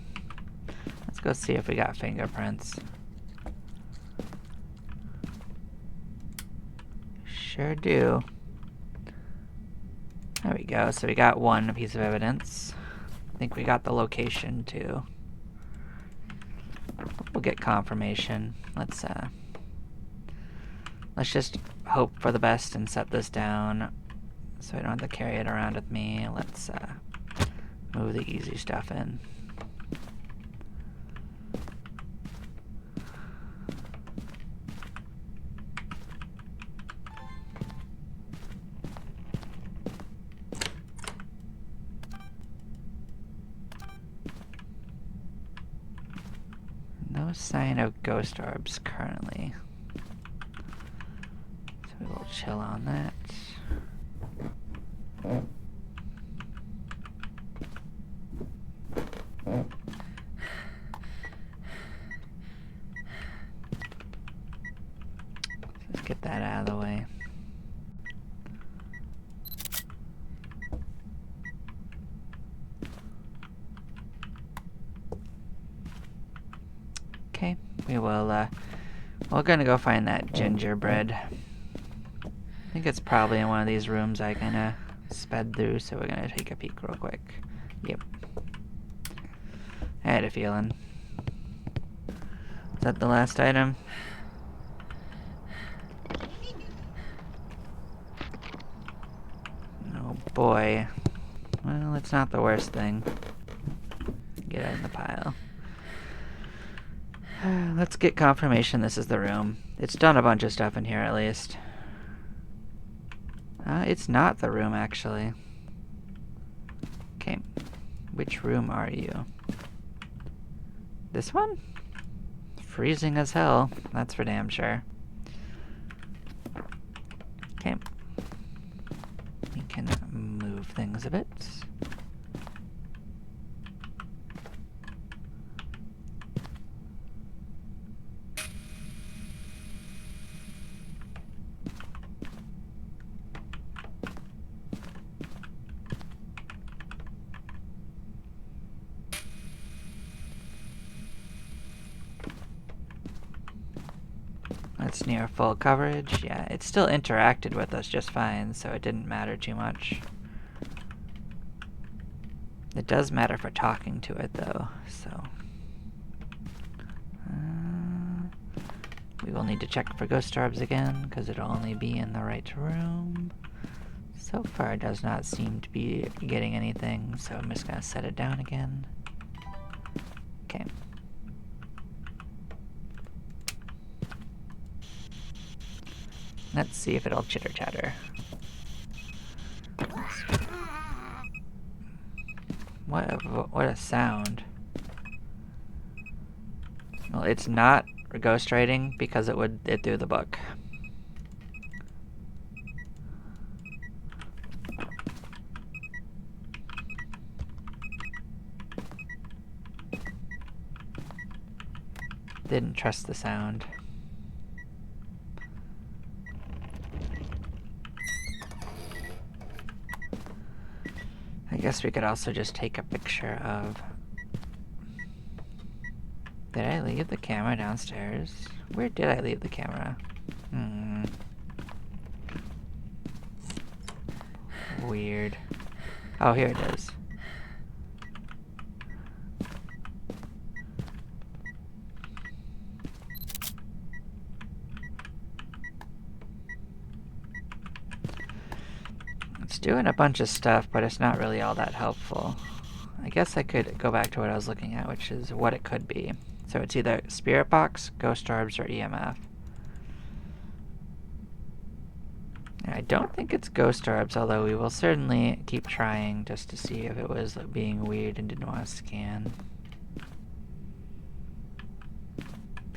Let's go see if we got fingerprints. Sure do. There we go. So we got one piece of evidence. I think we got the location too. We'll get confirmation. Let's just hope for the best and set this down so I don't have to carry it around with me. Let's move the easy stuff in. No sign of ghost orbs currently. So we will chill on that. Let's get that out of the way. Okay, we will, we're gonna go find that gingerbread. I think it's probably in one of these rooms I kinda sped through, so we're gonna take a peek real quick. Yep. I had a feeling. Is that the last item? Oh boy. Well, it's not the worst thing. Get it in the pile. Let's get confirmation this is the room. It's done a bunch of stuff in here at least. It's not the room actually. Okay. Which room are you? This one? Freezing as hell. That's for damn sure. Okay. We can move things a bit. That's near full coverage. Yeah, it still interacted with us just fine, so it didn't matter too much. It does matter for talking to it, though, so... we will need to check for ghost orbs again, because it'll only be in the right room. So far, it does not seem to be getting anything, so I'm just going to set it down again. Okay. Let's see if it'll chitter-chatter. What a sound. Well, it's not ghostwriting because it threw the book. Didn't trust the sound. I guess we could also just take a picture of... Did I leave the camera downstairs? Where did I leave the camera? Weird. Oh, here it is. It's doing a bunch of stuff, but it's not really all that helpful. I guess I could go back to what I was looking at, which is what it could be. So it's either spirit box, ghost orbs, or EMF. I don't think it's ghost orbs, although we will certainly keep trying just to see if it was being weird and didn't want to scan.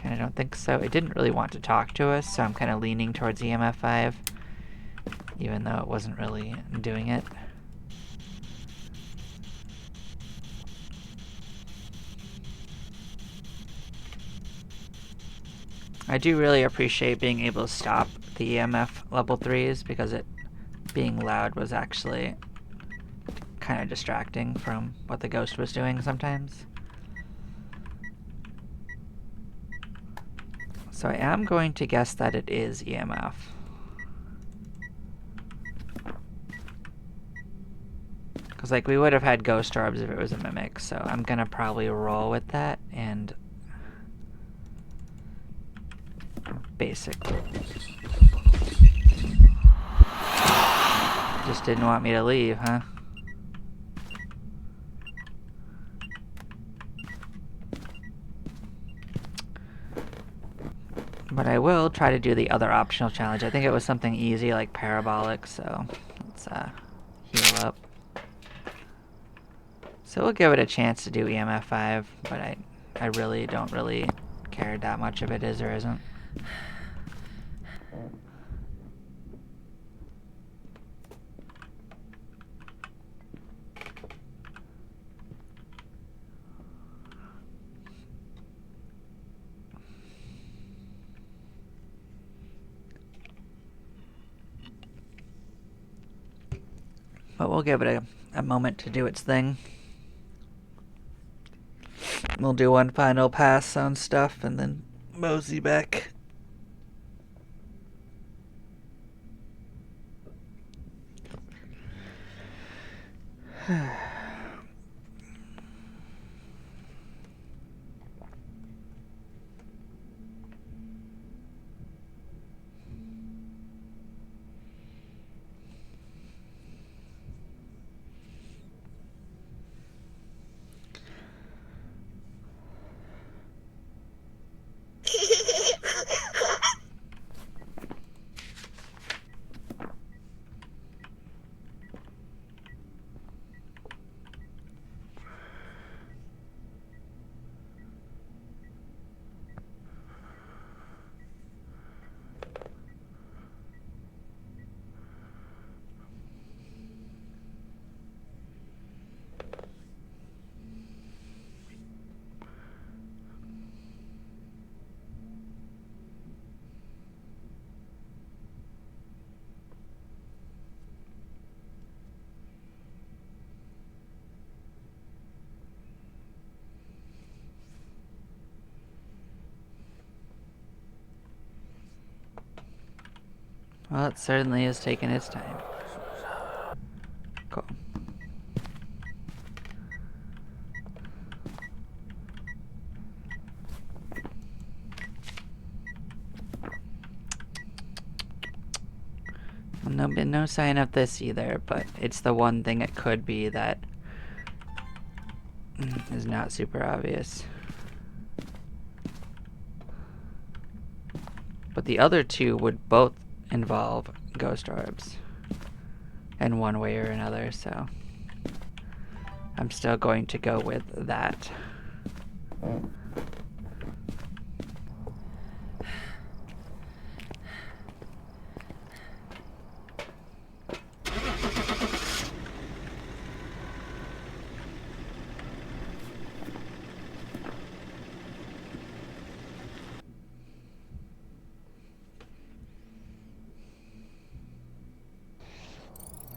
And I don't think so. It didn't really want to talk to us, so I'm kind of leaning towards EMF 5, even though it wasn't really doing it. I do really appreciate being able to stop the EMF level 3s, because it being loud was actually kind of distracting from what the ghost was doing sometimes. So I am going to guess that it is EMF. Because, like, we would have had ghost orbs if it was a mimic, so I'm gonna probably roll with that, and basically just didn't want me to leave, huh? But I will try to do the other optional challenge. I think it was something easy like parabolic, so let's heal up. So we'll give it a chance to do EMF 5, but I really don't really care that much if it is or isn't. But we'll give it a moment to do its thing. We'll do one final pass on stuff and then mosey back. Well, it certainly is taking its time. Cool. Well, no sign of this either, but it's the one thing it could be that is not super obvious. But the other two would both involve ghost orbs in one way or another, so I'm still going to go with that.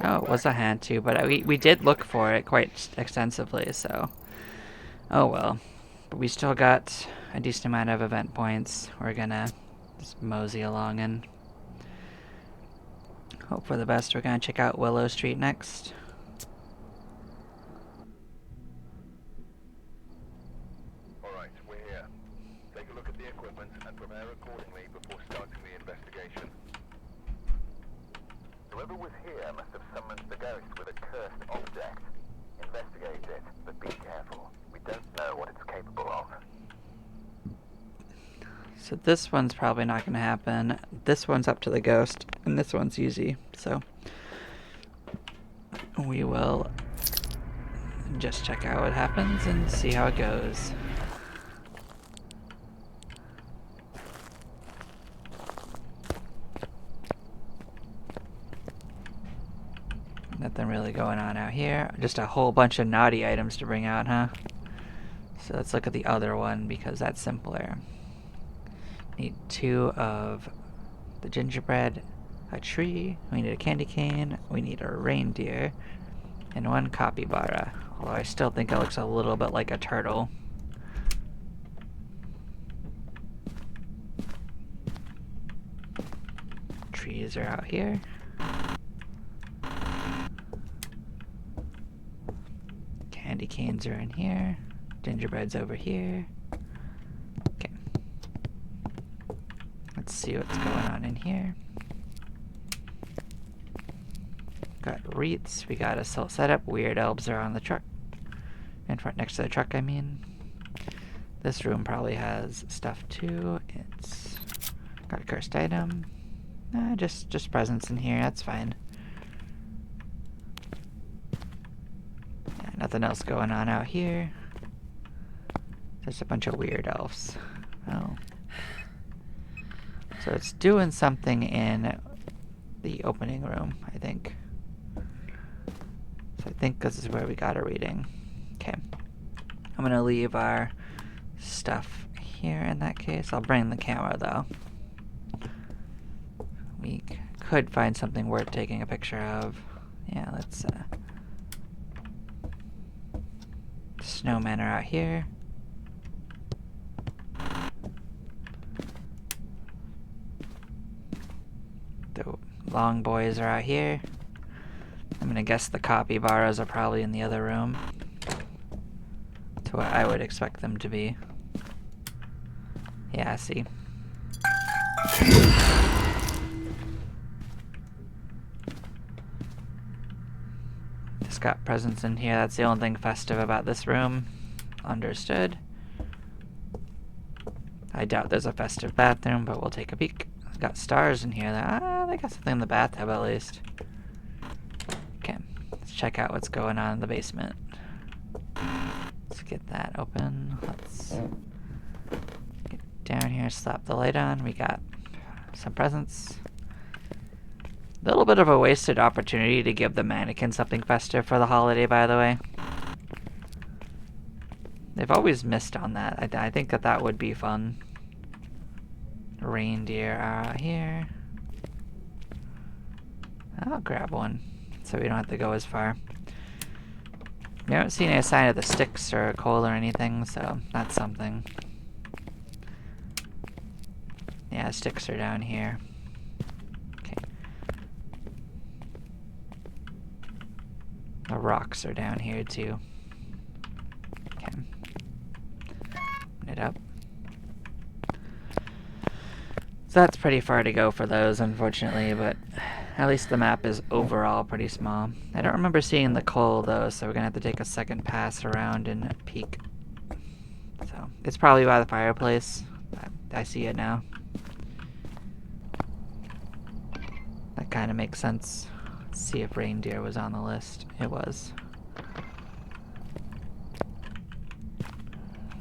Oh, it was a hand too, but we did look for it quite extensively, so oh well. But we still got a decent amount of event points. We're gonna just mosey along and hope for the best. We're gonna check out Willow Street next. Alright, we're here. Take a look at the equipment and prepare accordingly before starting the investigation. Whoever was here must have summoned the ghost with a cursed object. Investigate it, but be careful. We don't know what it's capable of. So this one's probably not going to happen. This one's up to the ghost, and this one's easy. So we will just check out what happens and see how it goes. Nothing really going on out here. Just a whole bunch of naughty items to bring out, huh? So let's look at the other one because that's simpler. Need 2 of the gingerbread, a tree, we need a candy cane, we need a reindeer, and 1 capybara. Although I still think it looks a little bit like a turtle. Trees are out here. Candy canes are in here. Gingerbread's over here. Okay. Let's see what's going on in here. Got wreaths. We got a cell setup. Weird elves are on the truck. In front, next to the truck, I mean. This room probably has stuff too. It's got a cursed item. Just presents in here. That's fine. Yeah, nothing else going on out here. There's a bunch of weird elves. Oh. So it's doing something in the opening room, I think. So I think this is where we got a reading. Okay. I'm gonna leave our stuff here in that case. I'll bring the camera though. We could find something worth taking a picture of. Yeah, let's snowmen are out here. The long boys are out here. I'm gonna guess the capybaras are probably in the other room. To what I would expect them to be. Yeah, I see. Just got presents in here. That's the only thing festive about this room. Understood. I doubt there's a festive bathroom, but we'll take a peek. Got stars in here. They got something in the bathtub at least. Okay, let's check out what's going on in the basement. Let's get that open. Let's get down here, slap the light on. We got some presents. A little bit of a wasted opportunity to give the mannequin something festive for the holiday, by the way. They've always missed on that. I think that would be fun. Reindeer are out here. I'll grab one so we don't have to go as far. We haven't seen any sign of the sticks or coal or anything, so that's something. Yeah, sticks are down here. Okay. The rocks are down here too. Okay. Open it up. So that's pretty far to go for those, unfortunately, but at least the map is overall pretty small. I don't remember seeing the coal, though, so we're gonna have to take a second pass around and peek. So, it's probably by the fireplace. I see it now. That kind of makes sense. Let's see if reindeer was on the list. It was.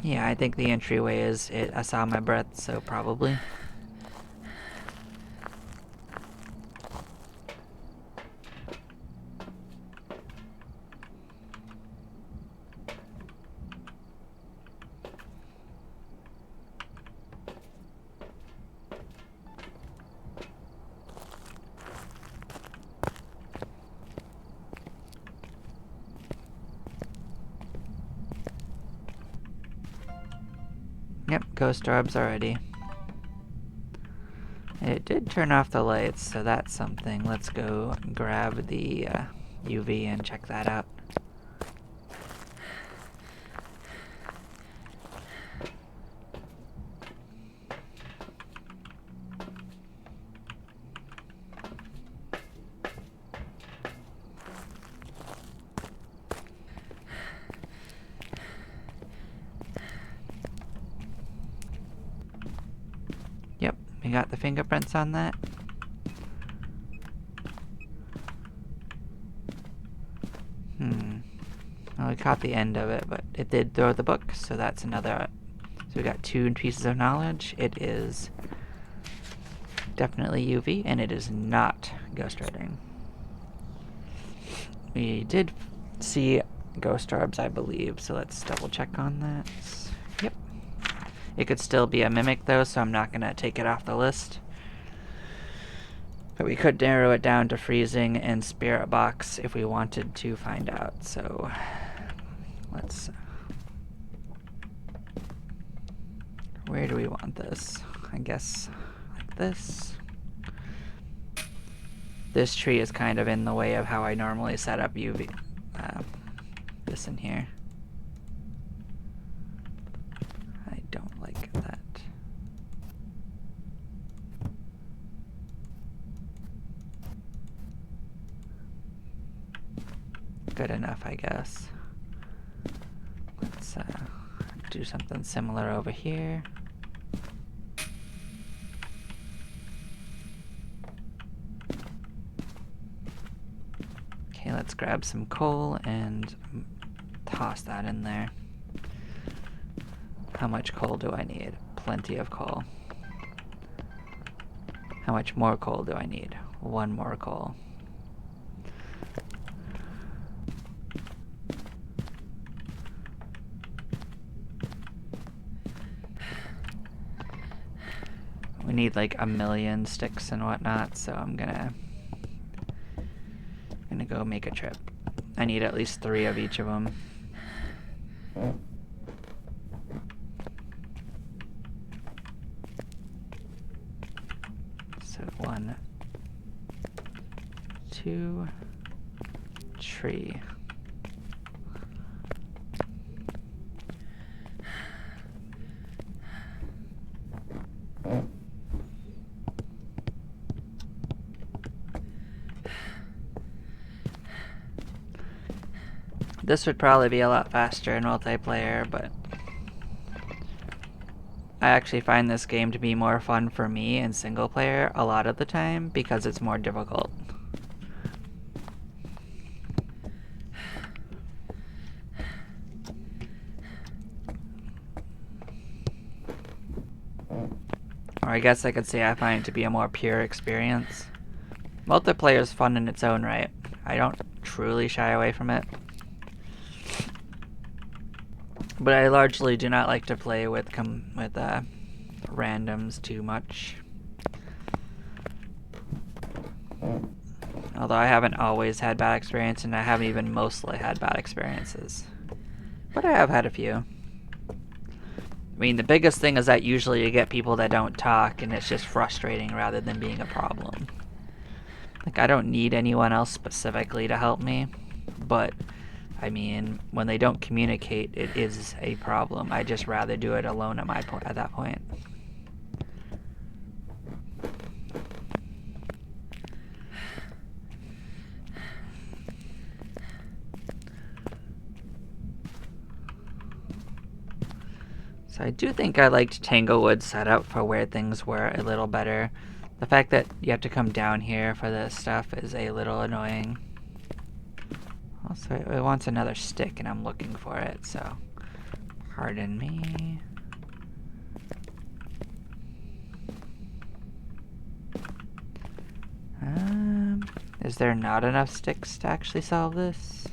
Yeah, I think the entryway is it. I saw my breath, so probably. Yep, ghost orbs already. It did turn off the lights, so that's something. Let's go grab the UV and check that out. We got the fingerprints on that. Well, we caught the end of it, but it did throw the book, so that's another. So we got 2 pieces of knowledge. It is definitely UV, and it is not ghostwriting. We did see ghost orbs, I believe, so let's double check on that. Yep. It could still be a mimic, though, so I'm not going to take it off the list. But we could narrow it down to freezing and spirit box if we wanted to find out, so let's... Where do we want this? I guess like this. This tree is kind of in the way of how I normally set up UV. This in here. I don't like that. Good enough, I guess. Let's do something similar over here. Okay, let's grab some coal and toss that in there. How much coal do I need? Plenty of coal. How much more coal do I need? 1 more coal. We need like 1,000,000 sticks and whatnot, so I'm gonna go make a trip. I need at least 3 of each of them. So 1, 2, tree. This would probably be a lot faster in multiplayer, but I actually find this game to be more fun for me in single player a lot of the time because it's more difficult. Or I guess I could say I find it to be a more pure experience. Multiplayer is fun in its own right. I don't truly shy away from it. But I largely do not like to play with randoms too much. Although I haven't always had bad experiences, and I haven't even mostly had bad experiences. But I have had a few. I mean, the biggest thing is that usually you get people that don't talk, and it's just frustrating rather than being a problem. Like, I don't need anyone else specifically to help me, but I mean, when they don't communicate, it is a problem. I'd just rather do it alone at that point. So I do think I liked Tanglewood's setup for where things were a little better. The fact that you have to come down here for this stuff is a little annoying. Also, it wants another stick, and I'm looking for it, so pardon me. Is there not enough sticks to actually solve this?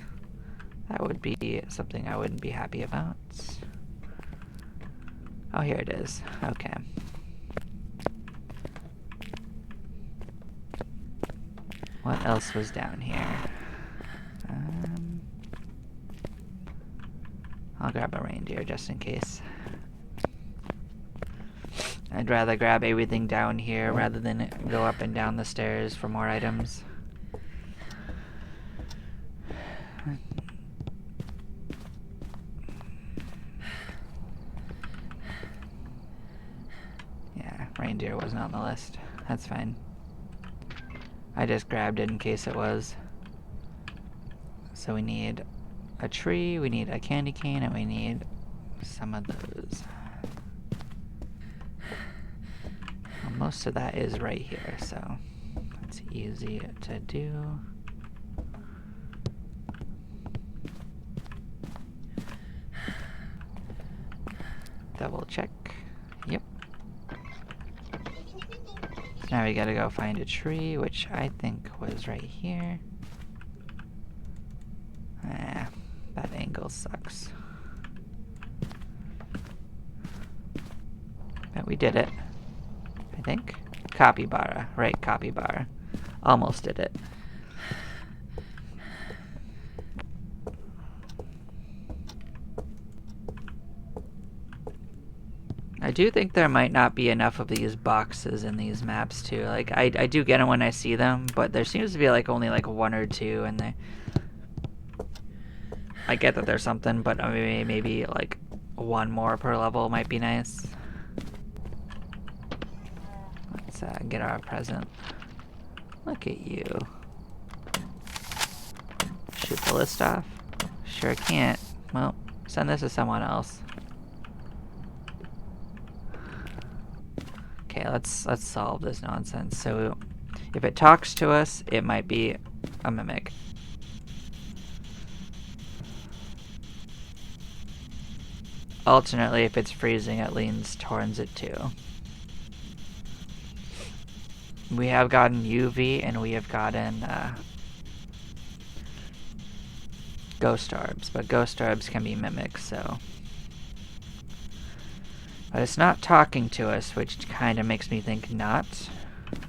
That would be something I wouldn't be happy about. Oh, here it is. Okay. What else was down here? I'll grab a reindeer just in case. I'd rather grab everything down here rather than go up and down the stairs for more items. Yeah, reindeer wasn't on the list. That's fine. I just grabbed it in case it was. So we need a tree, we need a candy cane, and we need some of those. most of that is right here, so it's easy to do. Double check. Yep. Now we gotta go find a tree, which I think was right here. Ah, that angle sucks. But we did it, I think. Capybara, right, capybara. Almost did it. I do think there might not be enough of these boxes in these maps too. Like I do get them when I see them, but there seems to be like only like one or two, and they. I get that there's something, but maybe like one more per level might be nice. Let's get our present. Look at you. Shoot the list off? Sure can't. Well, send this to someone else. Okay, let's solve this nonsense. So, if it talks to us, it might be a mimic. Alternately, if it's freezing, it leans towards it too. We have gotten UV and we have gotten ghost orbs, but ghost orbs can be mimics, so. But it's not talking to us, which kind of makes me think not.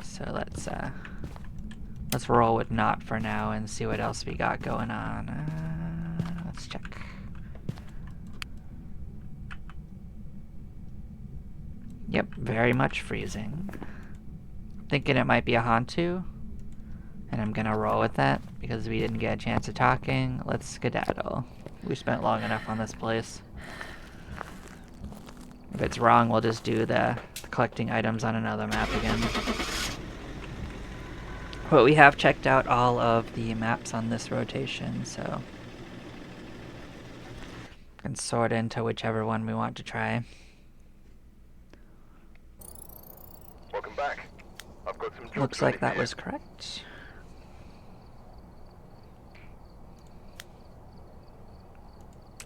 So let's roll with not for now and see what else we got going on. Let's check. Yep, very much freezing. Thinking it might be a Hantu, and I'm gonna roll with that because we didn't get a chance of talking. Let's skedaddle. We spent long enough on this place. If it's wrong, we'll just do the collecting items on another map again. But we have checked out all of the maps on this rotation, so we can sort into whichever one we want to try. Welcome back. I've got some jobs Looks ready like for that you. was correct.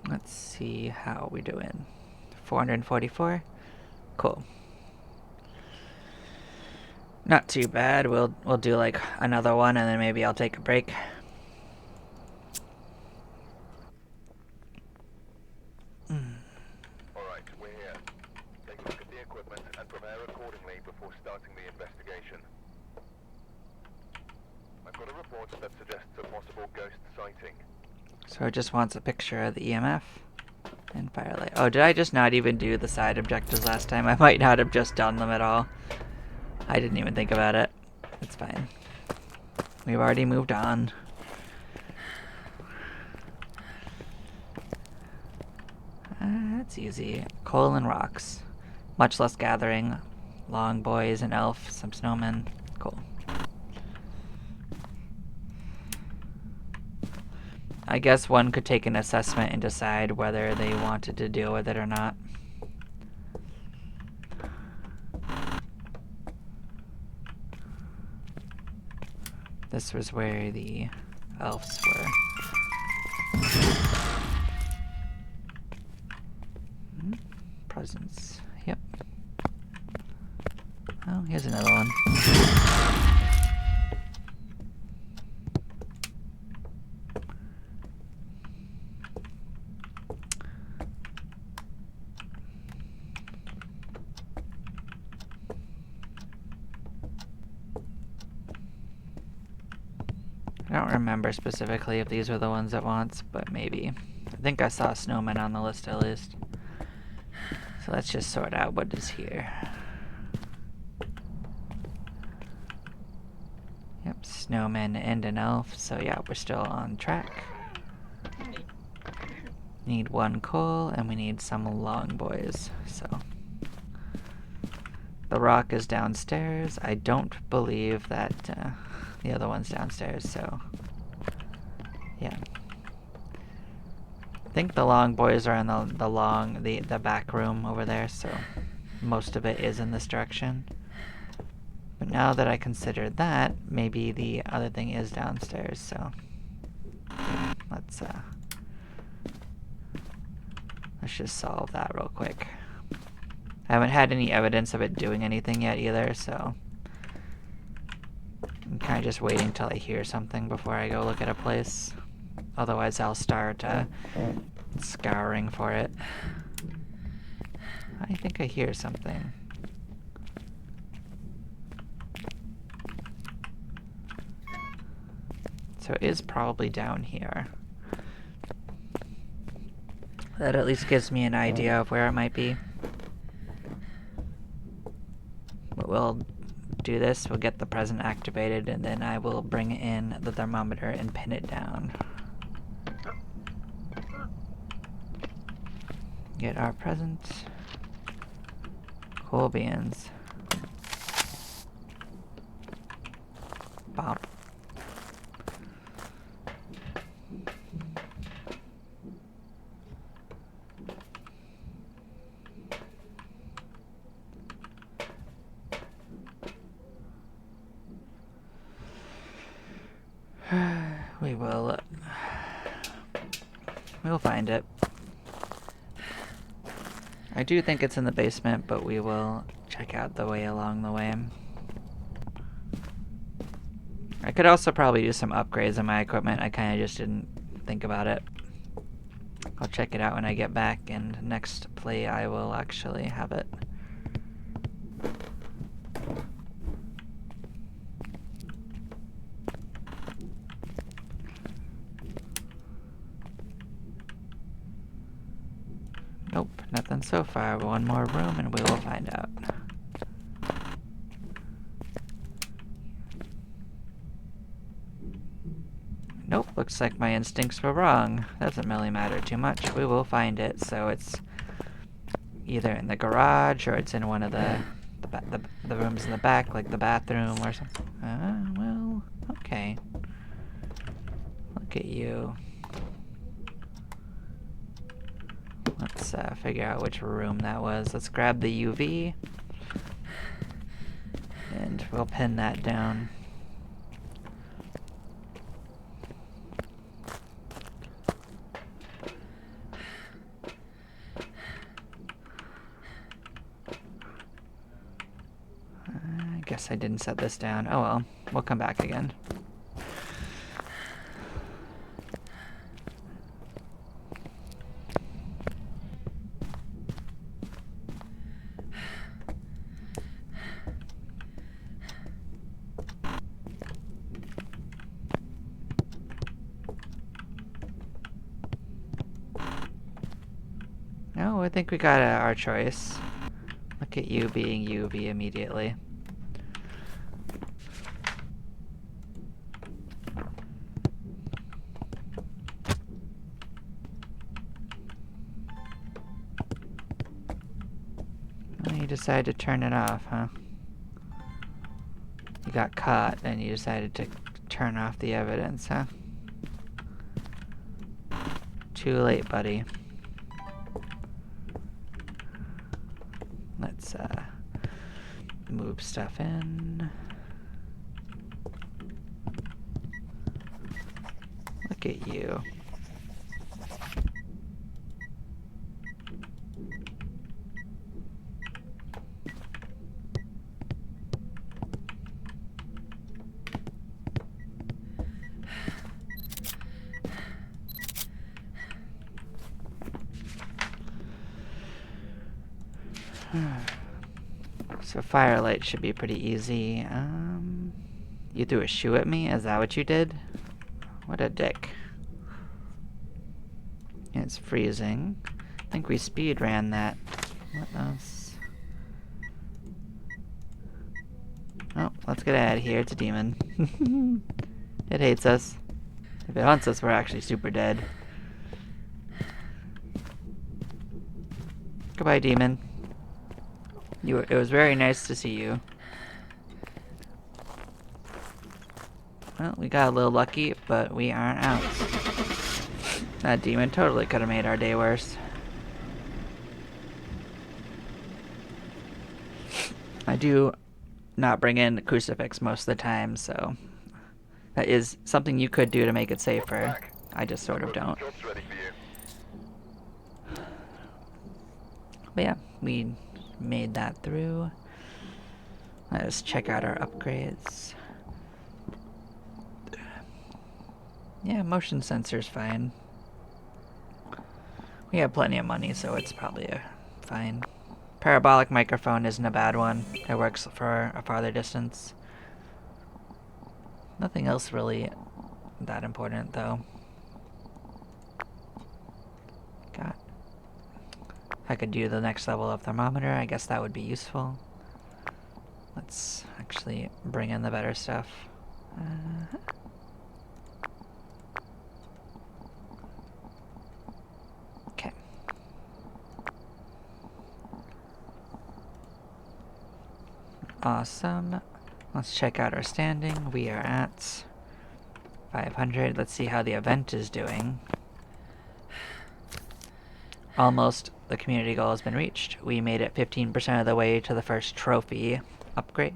Let's see how we doing. 444. Cool. Not too bad. We'll do like another one, and then maybe I'll take a break. All right, we're here. Take a look at the equipment and prepare accordingly before starting the investigation. I've got a report that suggests a possible ghost sighting. So it just wants a picture of the EMF and firelight. Oh, did I just not even do the side objectives last time? I might not have just done them at all. I didn't even think about it. It's fine. We've already moved on. That's easy. Coal and rocks. Much less gathering. Long boys, an elf, some snowmen. Cool. I guess one could take an assessment and decide whether they wanted to deal with it or not. This was where the elves were. Presents. Yep. Oh, here's another one. I don't remember specifically if these were the ones at once, but maybe. I think I saw snowmen on the list at least. So let's just sort out what is here. Yep, snowman and an elf, so yeah, we're still on track. Need one coal, and we need some long boys, so. The rock is downstairs. I don't believe that the other one's downstairs, so yeah. I think the long boys are in the back room over there, so most of it is in this direction. But now that I consider that, maybe the other thing is downstairs, so let's just solve that real quick. I haven't had any evidence of it doing anything yet either, so I'm kind of just waiting till I hear something before I go look at a place. Otherwise, I'll start scouring for it. I think I hear something. So it is probably down here. That at least gives me an idea of where it might be. But we'll do this, we'll get the present activated, and then I will bring in the thermometer and pin it down. Get our present. Cool beans. Bop. We'll find it. I do think it's in the basement, but we will check out the way along the way. I could also probably do some upgrades on my equipment. I kind of just didn't think about it. I'll check it out when I get back, and next play I will actually have it. Nope, nothing so far. One more room and we will find out. Nope, looks like my instincts were wrong. Doesn't really matter too much. We will find it, so it's either in the garage or it's in one of the rooms in the back, like the bathroom or something. Well, okay. Look at you. Let's figure out which room that was. Let's grab the UV. And we'll pin that down. I guess I didn't set this down. Oh well, we'll come back again. No, I think we got our choice. Look at you being UV immediately. Well, you decided to turn it off, huh? You got caught and you decided to turn off the evidence, huh? Too late, buddy. Let's move stuff in. Look at you. So firelight should be pretty easy. You threw a shoe at me? Is that what you did? What a dick. It's freezing. I think we speed ran that. What else? Oh, let's get out of here. It's a demon. It hates us. If it hunts us, we're actually super dead. Goodbye, demon. It was very nice to see you. Well, we got a little lucky, but we aren't out. That demon totally could have made our day worse. I do not bring in the crucifix most of the time, so that is something you could do to make it Welcome safer. back. I just sort of Suppose the don't. job's ready for you. But yeah, we made that through. Let's check out our upgrades. Yeah, motion sensor's fine. We have plenty of money, so it's probably fine. Parabolic microphone isn't a bad one. It works for a farther distance. Nothing else really that important, though. Got. I could do the next level of thermometer. I guess that would be useful. Let's actually bring in the better stuff. Okay. Awesome. Let's check out our standing. We are at 500. Let's see how the event is doing. Almost the community goal has been reached. We made it 15% of the way to the first trophy upgrade.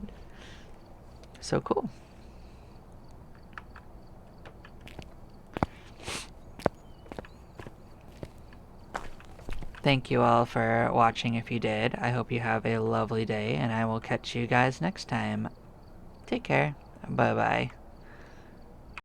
So cool. Thank you all for watching if you did. I hope you have a lovely day, and I will catch you guys next time. Take care. Bye-bye.